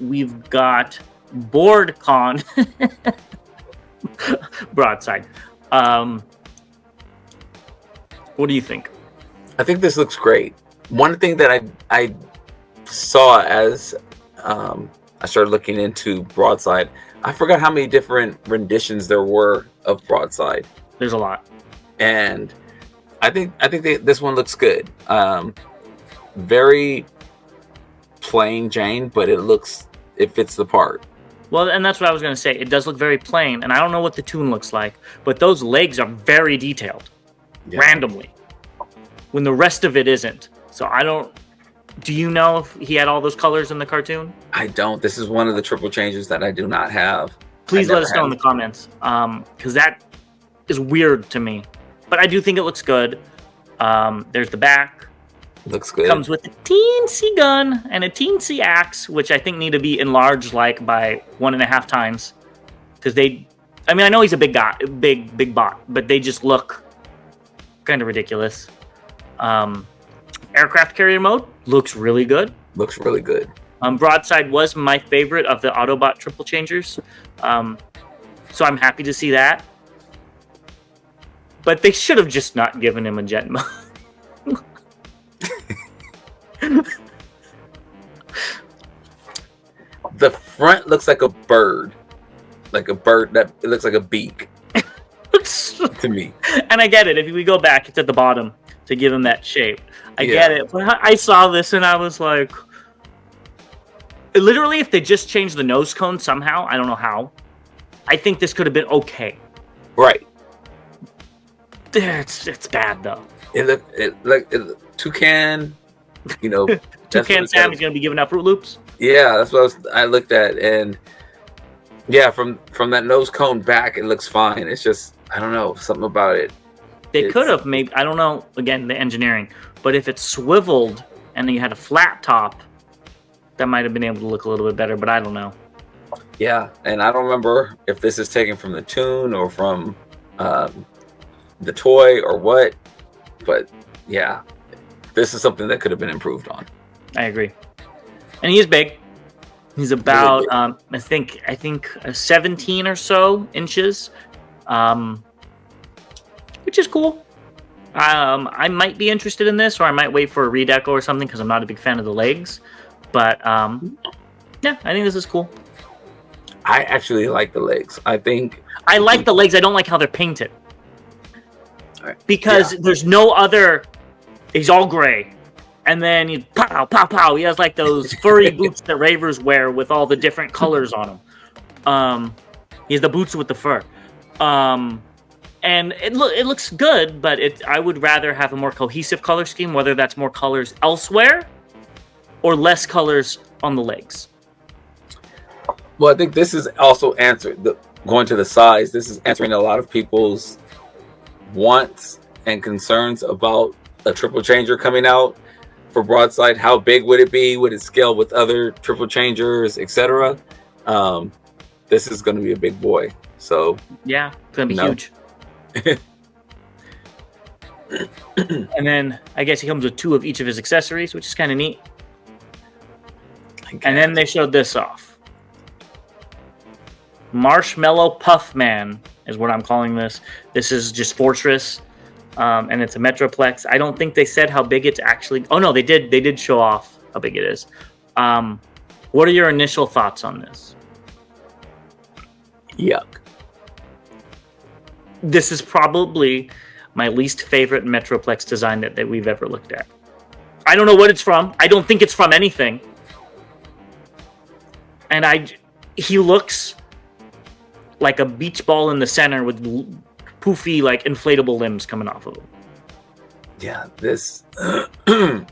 We've got Boardcon Broadside. What do you think? I think this looks great. One thing that I saw as I started looking into Broadside, I forgot how many different renditions there were of Broadside. There's a lot, and I think this one looks good. Very plain Jane, but it fits the part. Well, and that's what I was going to say. It does look very plain, and I don't know what the tune looks like, but those legs are very detailed, randomly, when the rest of it isn't. So I don't. Do you know if he had all those colors in the cartoon? I don't. This is one of the triple changes that I do not have. Please let us know in the comments, because that is weird to me. But I do think it looks good. There's the back. Looks good. Comes with a teensy gun and a teensy axe, which I think need to be enlarged by 1.5 times. Because I know he's a big guy, big bot, but they just look kind of ridiculous. Aircraft carrier mode looks really good. Looks really good. Broadside was my favorite of the Autobot triple changers. So I'm happy to see that. But they should have just not given him a jet mode. The front looks like a bird. Like a bird that it looks like a beak. To me. And I get it. If we go back, it's at the bottom to give him that shape. I get it. But I saw this and I was like, literally, if they just changed the nose cone somehow, I don't know how, I think this could have been okay. Right. It's bad though. It Toucan, Toucan Sam is going to be giving out Fruit Loops. Yeah, that's what I looked at, and yeah, from that nose cone back, it looks fine. It's just I don't know, something about it. They could have maybe, I don't know, again, the engineering, but if it's swiveled and then you had a flat top, that might have been able to look a little bit better, but I don't know. Yeah, and I don't remember if this is taken from the tune or from the toy or what, but yeah, this is something that could have been improved on. I agree. And he is big. He's about, I think 17 or so inches, which is cool. I might be interested in this, or I might wait for a redeco or something because I'm not a big fan of the legs. But yeah, I think this is cool. I actually like the legs. I like the legs. I don't like how they're painted because there's no other. He's all gray, and then he pow pow pow. He has like those furry boots that ravers wear with all the different colors on them. He has the boots with the fur. And it looks good, but I would rather have a more cohesive color scheme, whether that's more colors elsewhere or less colors on the legs. Well, I think this is also going to the size. This is answering a lot of people's wants and concerns about a triple changer coming out for broadside. How big would it be? Would it scale with other triple changers, etc.? This is going to be a big boy. So yeah, it's going to be huge. And then I guess he comes with 2 of each of his accessories, which is kind of neat. And then they showed this off. Marshmallow Puff Man is what I'm calling this. This is just Fortress, and it's a metroplex. I don't think they said how big it's actually. Oh no, they did. They did show off how big it is. What are your initial thoughts on this? Yuck. This is probably my least favorite metroplex design that we've ever looked at. I don't know what it's from. I don't think it's from anything. And he looks like a beach ball in the center with poofy, like, inflatable limbs coming off of him. Yeah, this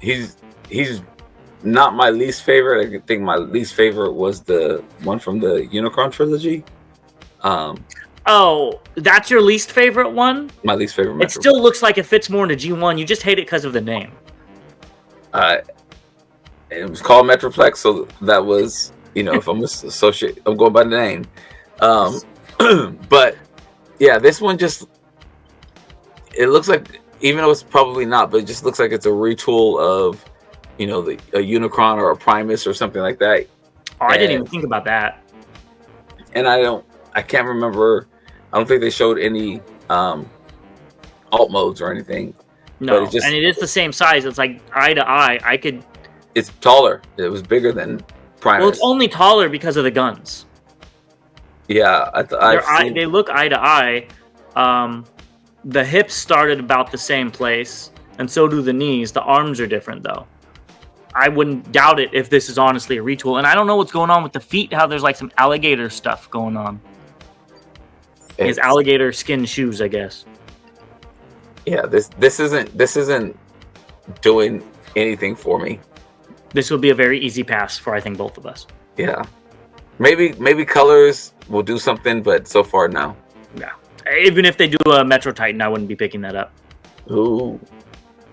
he's not my least favorite. I think my least favorite was the one from the Unicron trilogy. Oh, that's your least favorite one? My least favorite. It still looks like it fits more into G1. You just hate it because of the name. It was called Metroplex, so that was, if I'm associate, I'm going by the name. But yeah, this one it looks like, even though it's probably not, but it just looks like it's a retool of, a Unicron or a Primus or something like that. Oh, I didn't even think about that. And I can't remember. I don't think they showed any alt modes or anything. No, and it is the same size. It's like eye to eye. It's taller. It was bigger than Primus. Well, it's only taller because of the guns. Yeah, they look eye to eye. The hips started about the same place, and so do the knees. The arms are different, though. I wouldn't doubt it if this is honestly a retool. And I don't know what's going on with the feet. How there's like some alligator stuff going on. His alligator skin shoes, I guess. Yeah, this isn't doing anything for me. This would be a very easy pass for, I think, both of us. Yeah, maybe colors will do something, but so far, no. Yeah, even if they do a Metro Titan, I wouldn't be picking that up. Ooh,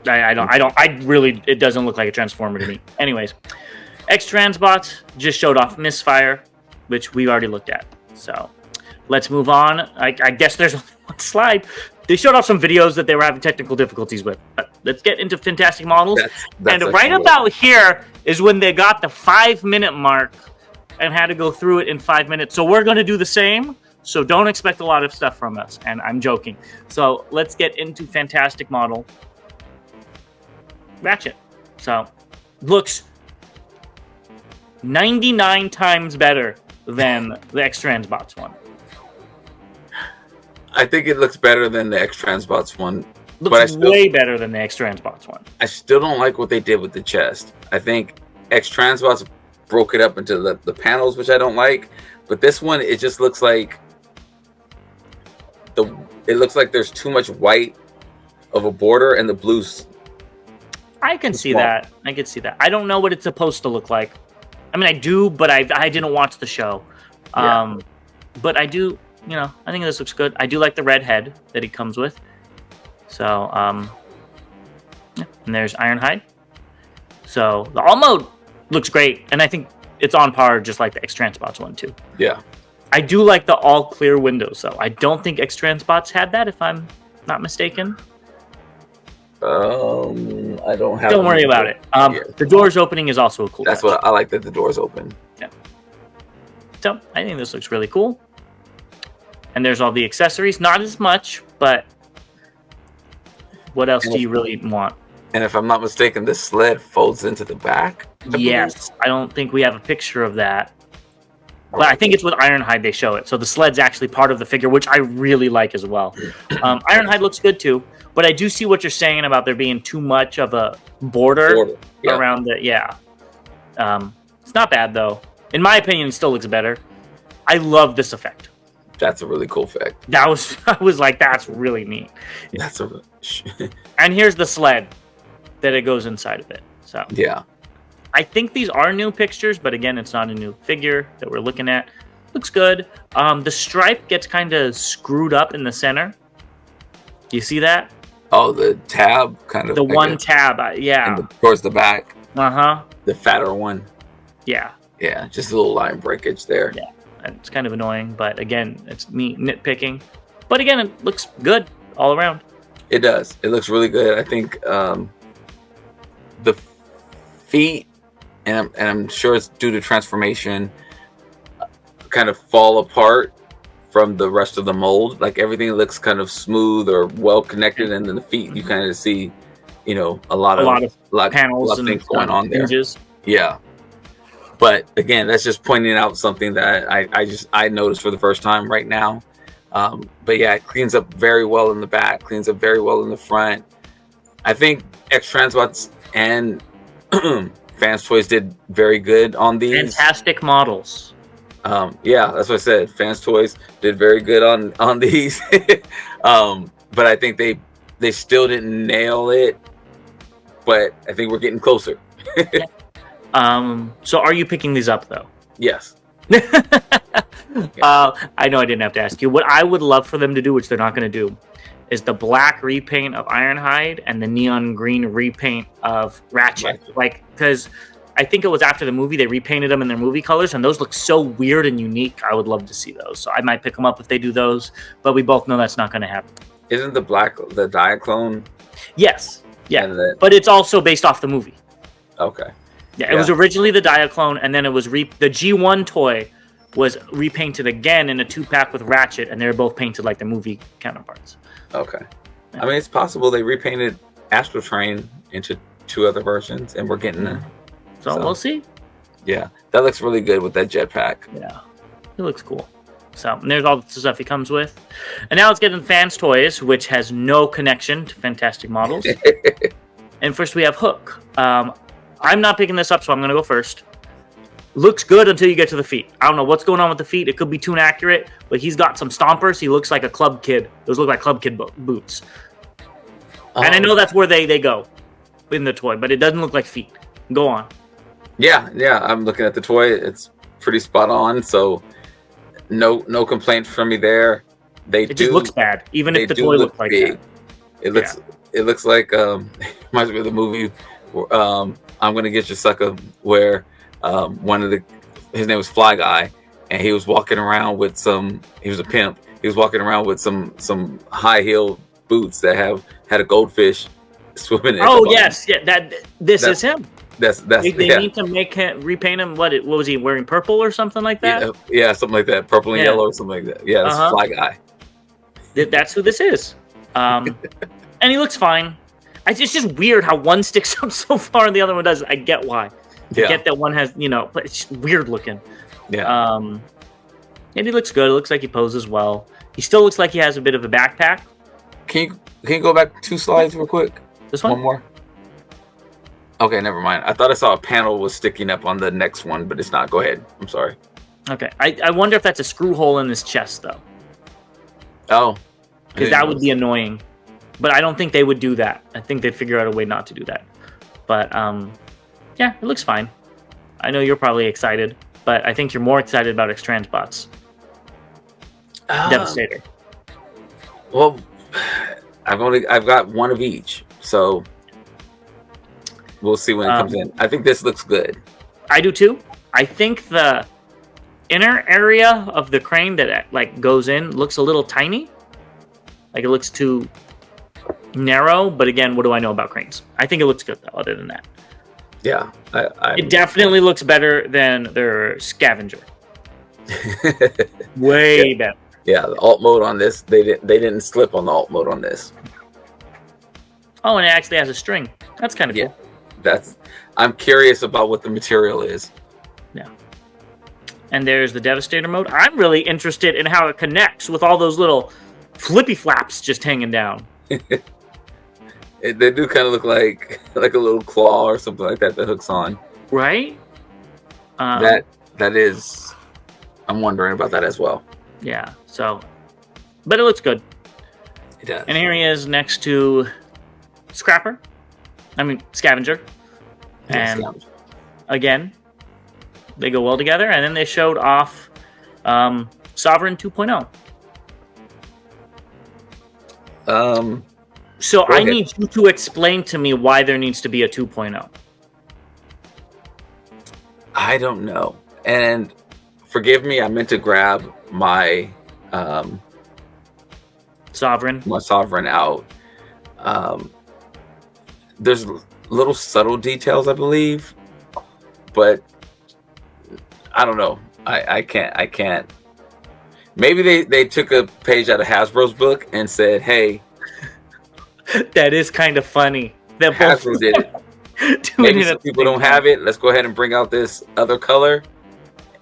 it doesn't look like a Transformer to me. Anyways, X-Transbots just showed off Misfire, which we already looked at. So let's move on. I guess there's only one slide. They showed off some videos that they were having technical difficulties with. But let's get into Fantastic Models. That's and right about here is when they got the 5-minute mark and had to go through it in 5 minutes. So we're going to do the same. So don't expect a lot of stuff from us. And I'm joking. So let's get into Fantastic Model Ratchet. So looks 99 times better than the X-Transbots one. I think it looks better than the X-Transbots one. Looks way better than the X-Transbots one. I still don't like what they did with the chest. I think X-Transbots broke it up into the panels, which I don't like. But this one, it just looks like there's too much white of a border and the blues. I can see that. I can see that. I don't know what it's supposed to look like. I mean, I do, but I didn't watch the show. Yeah. But I do, I think this looks good. I do like the red head that he comes with. So, yeah. And there's Ironhide. So the all mode looks great, and I think it's on par just like the X-Transbots one too. Yeah. I do like the all clear windows though. I don't think X-Transbots had that, if I'm not mistaken. I don't have. Don't worry about it. The doors opening is also a cool. That's touch. what I like, that the doors open. Yeah. So I think this looks really cool. And there's all the accessories. Not as much, but what else do you really want? And if I'm not mistaken, this sled folds into the back. Yes. I don't think we have a picture of that. But I think it's with Ironhide they show it. So the sled's actually part of the figure, which I really like as well. Ironhide looks good too. But I do see what you're saying about there being too much of a border. Around the... Yeah. It's not bad, though. In my opinion, it still looks better. I love this effect. That's a really cool effect. I was like, that's really neat. That's a... And here's the sled that it goes inside of it. So yeah. I think these are new pictures, but again, it's not a new figure that we're looking at. Looks good. The stripe gets kind of screwed up in the center. Do you see that? Oh, the tab kind of... The one tab, yeah. And towards the back. Uh-huh. The fatter one. Yeah. Yeah, just a little line breakage there. Yeah, it's kind of annoying, but again, it's me nitpicking. But again, it looks good all around. It does. It looks really good. I think the feet, and I'm sure it's due to transformation, kind of fall apart from the rest of the mold. Like everything looks kind of smooth or well connected, and then the feet, you kind of see, a lot of panels and things going on there. Hinges. Yeah. But again, that's just pointing out something that I noticed for the first time right now. But yeah, it cleans up very well in the back, cleans up very well in the front. I think X-Transbots and Fans Toys did very good on these. Fantastic models. Yeah, that's what I said. Fans Toys did very good on these. But I think they still didn't nail it. But I think we're getting closer. Yeah. So are you picking these up though? Yes. I know I didn't have to ask you. What I would love for them to do, which they're not going to do, is the black repaint of Ironhide and the neon green repaint of Ratchet. Like, because I think it was after the movie they repainted them in their movie colors, and those look so weird and unique. I would love to see those. So I might pick them up if they do those, but we both know that's not going to happen. Isn't the black the Diaclone? Yes. Yeah. But it's also based off the movie. Okay. Yeah, it was originally the Diaclone, and then it was the G1 toy was repainted again in a 2-pack with Ratchet, and they're both painted like the movie counterparts. Okay. Yeah. I mean, it's possible they repainted Astro Train into 2 other versions, and we're getting there. So we'll see. Yeah, that looks really good with that jetpack. Yeah, it looks cool. So, and there's all the stuff he comes with. And now let's get into Fans Toys, which has no connection to Fantastic Models. And first we have Hook. I'm not picking this up, so I'm going to go first. Looks good until you get to the feet. I don't know what's going on with the feet. It could be too inaccurate, but he's got some stompers. He looks like a club kid. Those look like club kid boots. And I know that's where they go in the toy, but it doesn't look like feet. Go on. Yeah, I'm looking at the toy. It's pretty spot on, so no complaints from me there. It just looks bad, even if the toy looks like big. That. It looks like reminds me of the movie I'm Gonna Get You Sucker, where his name was Fly Guy, and he was walking around with he was a pimp. He was walking around with some high heel boots that had a goldfish swimming in. Oh yes, yeah, this is him. That's they need to repaint him. What was he wearing? Purple or something like that? Yeah, something like that. Purple and yellow or something like that. Yeah, that's Fly Guy. That's who this is. And he looks fine. It's just weird how one sticks up so far and the other one doesn't. I get why. I get that one has, but it's just weird looking. Yeah. And he looks good. It looks like he poses well. He still looks like he has a bit of a backpack. Can you go back 2 slides real quick? This one? One more? Okay, never mind. I thought I saw a panel was sticking up on the next one, but it's not. Go ahead. I'm sorry. Okay. I wonder if that's a screw hole in his chest, though. Oh. Because that would be annoying. But I don't think they would do that. I think they'd figure out a way not to do that. But, yeah, it looks fine. I know you're probably excited, but I think you're more excited about Extransbots. Devastator. Well, I've got one of each, so we'll see when it comes in. I think this looks good. I do too. I think the inner area of the crane that like goes in looks a little tiny. Like it looks too narrow, but again, what do I know about cranes? I think it looks good though, other than that. Yeah. It definitely looks better than their scavenger. Way better. Yeah, the alt mode on this, they didn't slip on the alt mode on this. Oh, and it actually has a string. That's kind of cool. I'm curious about what the material is. Yeah. And there's the Devastator mode. I'm really interested in how it connects with all those little flippy flaps just hanging down. They do kind of look like a little claw or something like that hooks on. Right? That is, I'm wondering about that as well. Yeah. So, but it looks good. It does. And here he is next to Scavenger. And again, they go well together. And then they showed off Sovereign 2.0. So I need you to explain to me why there needs to be a 2.0. I don't know. And forgive me, I meant to grab my Sovereign out. There's little subtle details, I believe, but I don't know. I can't. Maybe they took a page out of Hasbro's book and said, "Hey, that is kind of funny." That Hasbro did it. Maybe some people don't have it. Let's go ahead and bring out this other color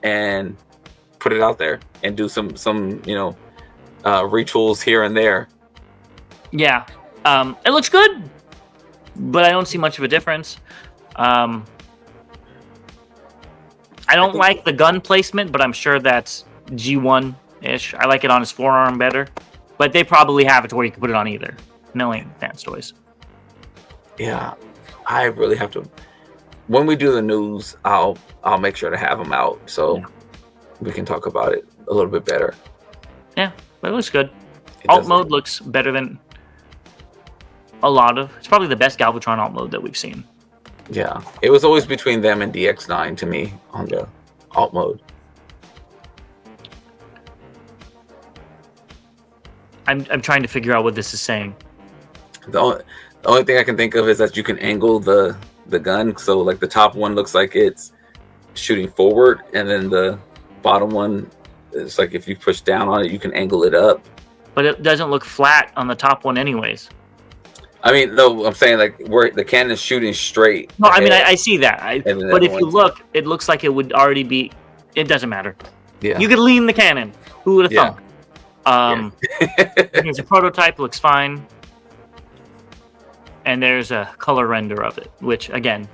and put it out there and do some retools here and there. Yeah, it looks good, but I don't see much of a difference. I don't like the gun placement, but I'm sure that's G1-ish. I like it on his forearm better, but they probably have it to where you can put it on either. Knowing Fans Toys. Yeah, I really have to. When we do the news, I'll make sure to have them out so we can talk about it a little bit better. Yeah, but it looks good. Alt mode looks better than a lot of. It's probably the best Galvatron alt mode that we've seen. Yeah, it was always between them and DX9 to me on the alt mode. I'm trying to figure out what this is saying. The only thing I can think of is that you can angle the gun. So like the top one looks like it's shooting forward, and then the bottom one is like if you push down on it, you can angle it up. But it doesn't look flat on the top one anyways. I mean, no, I'm saying like where the cannon is shooting straight. No, I mean, I see that. But if you look, it looks like it would already be... It doesn't matter. Yeah. You could lean the cannon. Who would have thunk? Here's a prototype. Looks fine. And there's a color render of it, which, again,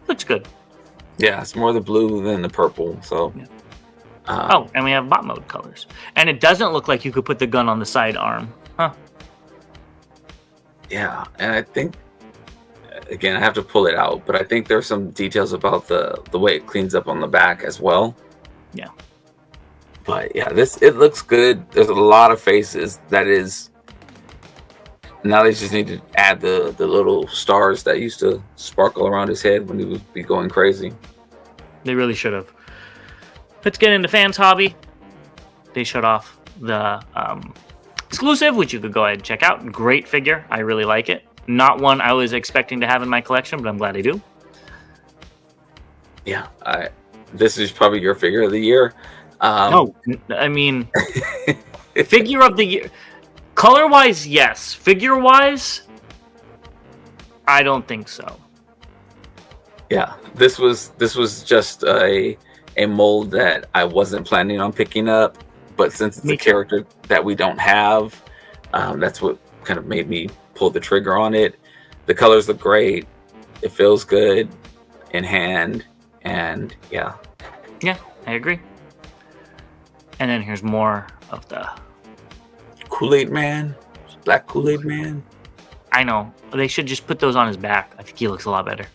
looks good. Yeah, it's more the blue than the purple, so... Yeah. And we have bot mode colors. And it doesn't look like you could put the gun on the side arm. Huh. Yeah, and I think... Again, I have to pull it out, but I think there's some details about the way it cleans up on the back as well. Yeah. But yeah, it looks good. There's a lot of faces. That is... Now they just need to add the little stars that used to sparkle around his head when he would be going crazy. They really should have. Let's get into Fans Hobby. They showed off the exclusive, which you could go ahead and check out. Great figure. I really like it. Not one I was expecting to have in my collection, but I'm glad I do. Yeah, this is probably your figure of the year. No, I mean, figure of the year. Color-wise, yes. Figure-wise, I don't think so. Yeah, this was just a mold that I wasn't planning on picking up, but since it's a character that we don't have, that's what kind of made me pull the trigger on it. The colors look great. It feels good in hand, and yeah. Yeah, I agree. And then here's more of the Kool-Aid Man, Black Kool-Aid Man. I know. They should just put those on his back. I think he looks a lot better.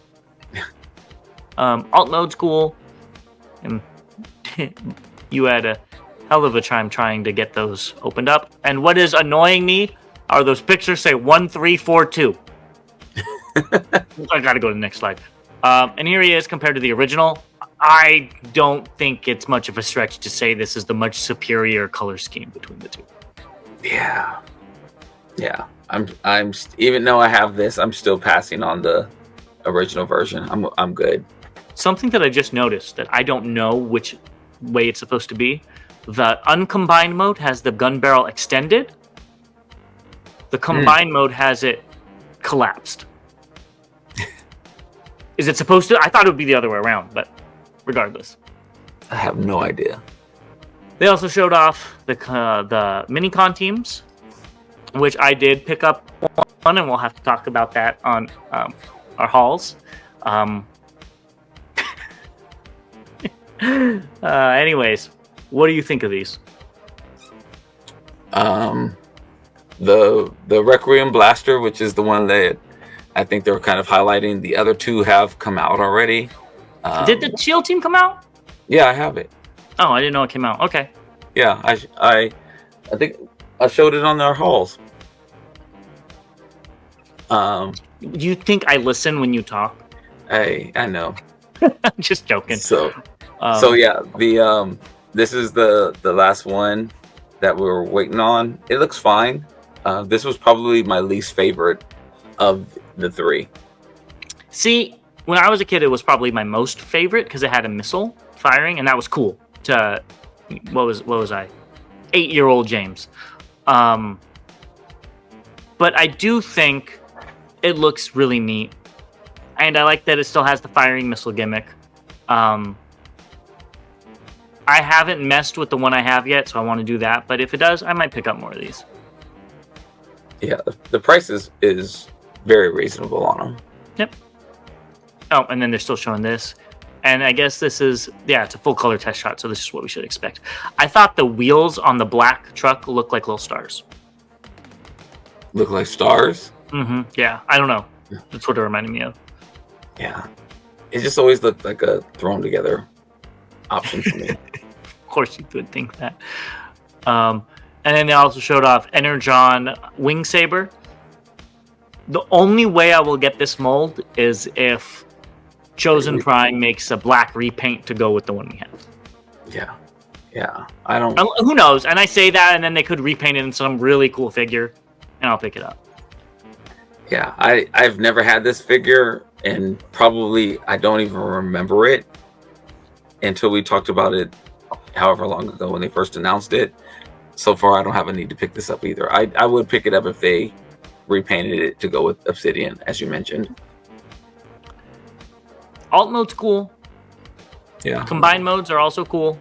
Alt mode's cool. And you had a hell of a time trying to get those opened up. And what is annoying me are those pictures say 1342. I gotta go to the next slide. And here he is compared to the original. I don't think it's much of a stretch to say this is the much superior color scheme between the two. Yeah. I'm even though I have this, I'm still passing on the original version. I'm good. Something that I just noticed that I don't know which way it's supposed to be. The uncombined mode has the gun barrel extended. The combined mode has it collapsed. Is it supposed to? I thought it would be the other way around, but regardless. I have no idea. They also showed off the Minicon teams, which I did pick up one, and we'll have to talk about that on our hauls. Anyways, what do you think of these? The Requiem Blaster, which is the one that I think they're kind of highlighting. The other two have come out already. Did the Shield team come out? Yeah, I have it. Oh, I didn't know it came out. Okay. Yeah, I think I showed it on our hauls. Do you think I listen when you talk? I know. I'm just joking. So yeah, this is the last one that we were waiting on. It looks fine. This was probably my least favorite of the three. See, when I was a kid, it was probably my most favorite because it had a missile firing, and that was cool. To what was I? 8-year-old James. But I do think it looks really neat, and I like that it still has the firing missile gimmick. I haven't messed with the one I have yet, so I want to do that. But if it does, I might pick up more of these. Yeah, the price is very reasonable on them. Yep. Oh, and then they're still showing this. And I guess this is, it's a full color test shot, so this is what we should expect. I thought the wheels on the black truck looked like little stars. Look like stars? Mm-hmm. Yeah, I don't know. That's what it reminded me of. Yeah. It just always looked like a thrown together option for me. Of course you would think that. And then they also showed off Energon Wing Saber. The only way I will get this mold is if Chosen Prime makes a black repaint to go with the one we have. Yeah. I don't... Who knows? And I say that, and then they could repaint it in some really cool figure, and I'll pick it up. Yeah, I've never had this figure, and probably I don't even remember it until we talked about it however long ago when they first announced it. So far, I don't have a need to pick this up either. I would pick it up if they repainted it to go with Obsidian, as you mentioned. Alt mode's cool. Yeah. Combined modes are also cool,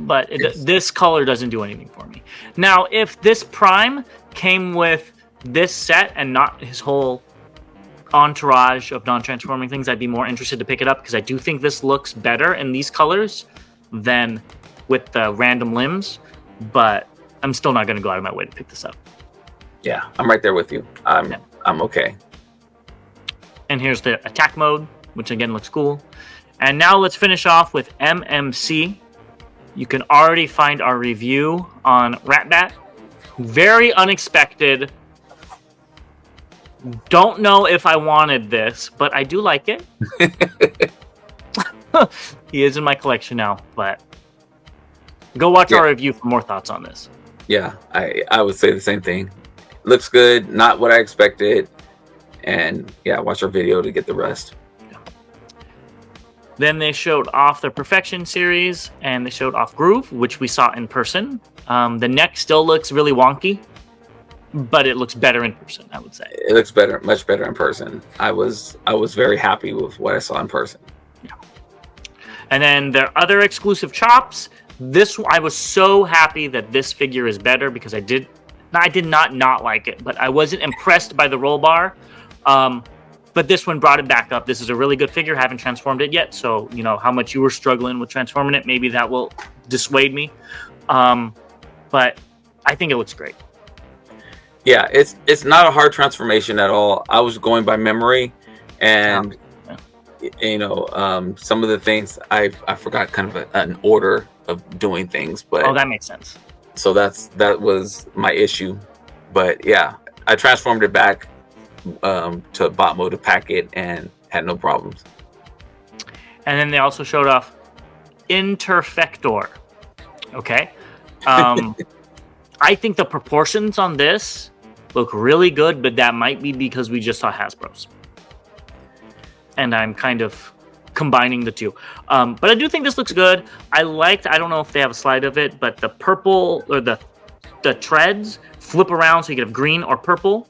but this color doesn't do anything for me. Now, if this Prime came with this set and not his whole entourage of non-transforming things, I'd be more interested to pick it up because I do think this looks better in these colors than with the random limbs, but I'm still not going to go out of my way to pick this up. Yeah, I'm right there with you. I'm okay. And here's the attack mode, which again looks cool. And now let's finish off with MMC. You can already find our review on Ratbat. Very unexpected. Don't know if I wanted this, but I do like it. He is in my collection now, but go watch our review for more thoughts on this. Yeah, I would say the same thing. Looks good, not what I expected. And yeah, watch our video to get the rest. Then they showed off the Perfection series, and they showed off Groove, which we saw in person. The neck still looks really wonky, but it looks better in person, I would say. It looks better, much better in person. I was very happy with what I saw in person. Yeah. And then their other exclusive chops. I was so happy that this figure is better because I did not like it, but I wasn't impressed by the roll bar. But this one brought it back up. This is a really good figure. Haven't transformed it yet, so you know how much you were struggling with transforming it. Maybe that will dissuade me. But I think it looks great. Yeah, it's not a hard transformation at all. I was going by memory, and some of the things I forgot kind of an order of doing things, but Oh, that makes sense. so that was my issue. But yeah, I transformed it back to bot mode to pack it and had no problems. And then they also showed off Interfector. Okay. I think the proportions on this look really good, but that might be because we just saw Hasbro's. And I'm kind of combining the two. But I do think this looks good. I don't know if they have a slide of it, but the purple or the treads flip around so you can have green or purple.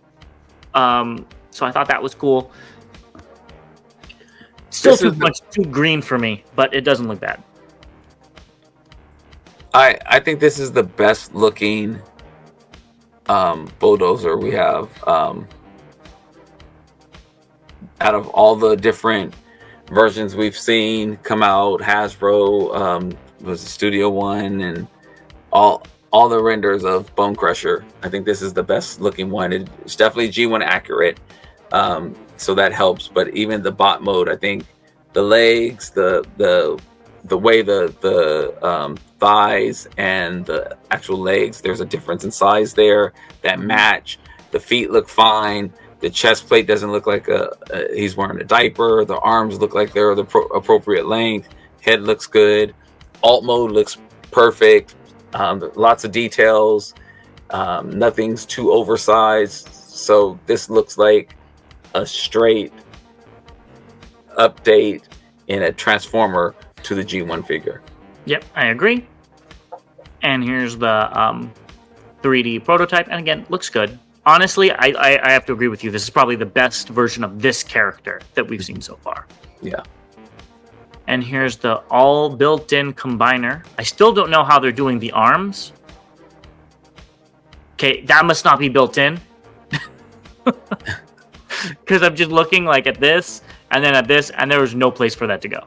So I thought that was cool. Still too green for me, but it doesn't look bad. I think this is the best looking bulldozer we have out of all the different versions we've seen come out. Hasbro was the Studio One, and all the renders of Bonecrusher. I think this is the best looking one. It's definitely G1 accurate, so that helps. But even the bot mode, I think the legs, the way the thighs and the actual legs, there's a difference in size there that match. The feet look fine. The chest plate doesn't look like he's wearing a diaper. The arms look like they're the appropriate length. Head looks good. Alt mode looks perfect. Lots of details. Nothing's too oversized. So this looks like a straight update in a transformer to the G1 figure. Yep, I agree. And here's the 3D prototype. And again, looks good. Honestly, I have to agree with you. This is probably the best version of this character that we've seen so far. Yeah. And here's the all built-in combiner. I still don't know how they're doing the arms. Okay, that must not be built in. Because I'm just looking like at this, and then at this, and there was no place for that to go.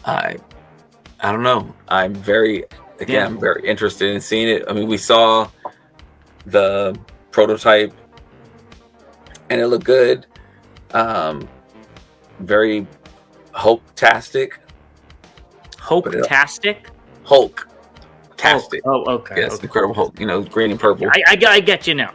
I don't know. I'm very interested in seeing it. I mean, we saw the prototype and it looked good. Very Hulk-tastic. Hulk-tastic? Hulk-tastic. Oh, okay. Yes, okay. Incredible Hulk. Green and purple. I get you now.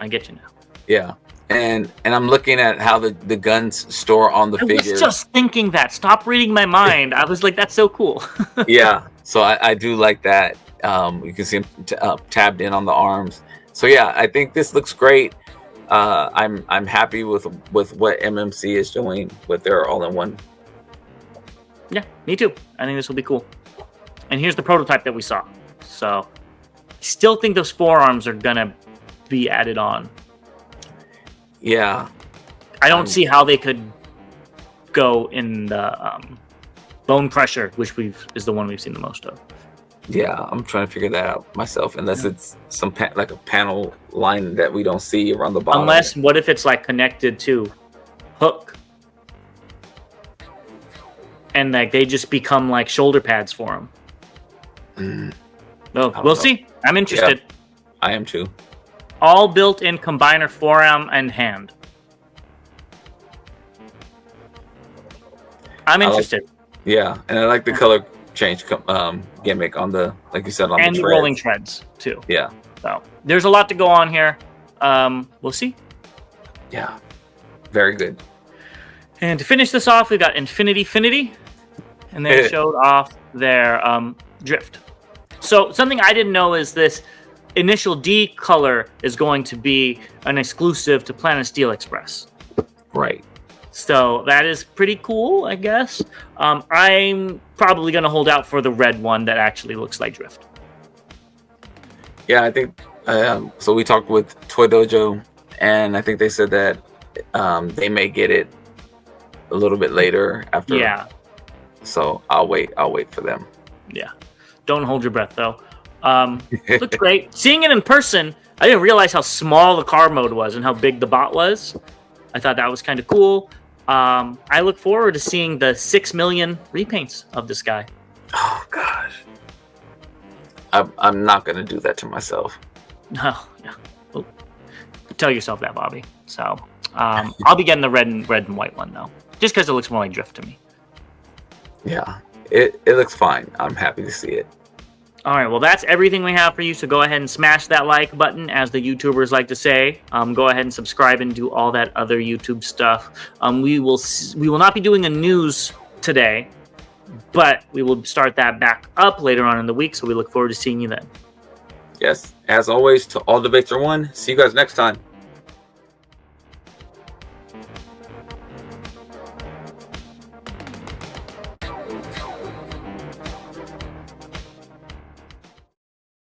Yeah. And I'm looking at how the guns store on the figures. I was just thinking that. Stop reading my mind. I was like, that's so cool. Yeah. So I do like that. You can see them tabbed in on the arms. So yeah, I think this looks great. I'm happy with what MMC is doing with their all-in-one. Yeah, me too. I think this will be cool. And here's the prototype that we saw. So I still think those forearms are gonna be added on. Yeah. I don't see how they could go in the bonecrusher, which is the one we've seen the most of. Yeah, I'm trying to figure that out myself, unless it's some like a panel line that we don't see around the bottom. Unless, what if it's like connected to hook, and like they just become like shoulder pads for them? We'll see. I'm interested. Yeah, I am too. All built-in combiner forearm and hand. I'm interested. Yeah, and I like the color change gimmick on the, like you said, on and the rolling treads too. Yeah. So there's a lot to go on here. We'll see. Yeah. Very good. And to finish this off, we got Infinity, and they showed off their drift. So something I didn't know is this initial D color is going to be an exclusive to Planet Steel Express. Right. So that is pretty cool, I guess. I'm probably going to hold out for the red one that actually looks like Drift. Yeah, I think so. We talked with Toy Dojo, and I think they said that they may get it a little bit later after. Yeah. So I'll wait for them. Yeah. Don't hold your breath, though. Looks great. Seeing it in person, I didn't realize how small the car mode was and how big the bot was. I thought that was kind of cool. I look forward to seeing the 6 million repaints of this guy. Oh gosh, I'm not gonna do that to myself. No, yeah. Well, tell yourself that, Bobby. So I'll be getting the red and white one though, just because it looks more like drift to me. Yeah, it looks fine. I'm happy to see it. All right, well, that's everything we have for you. So go ahead and smash that like button, as the YouTubers like to say. Go ahead and subscribe and do all that other YouTube stuff. We will not be doing a news today, but we will start that back up later on in the week. So we look forward to seeing you then. Yes, as always, to all debates are one. See you guys next time.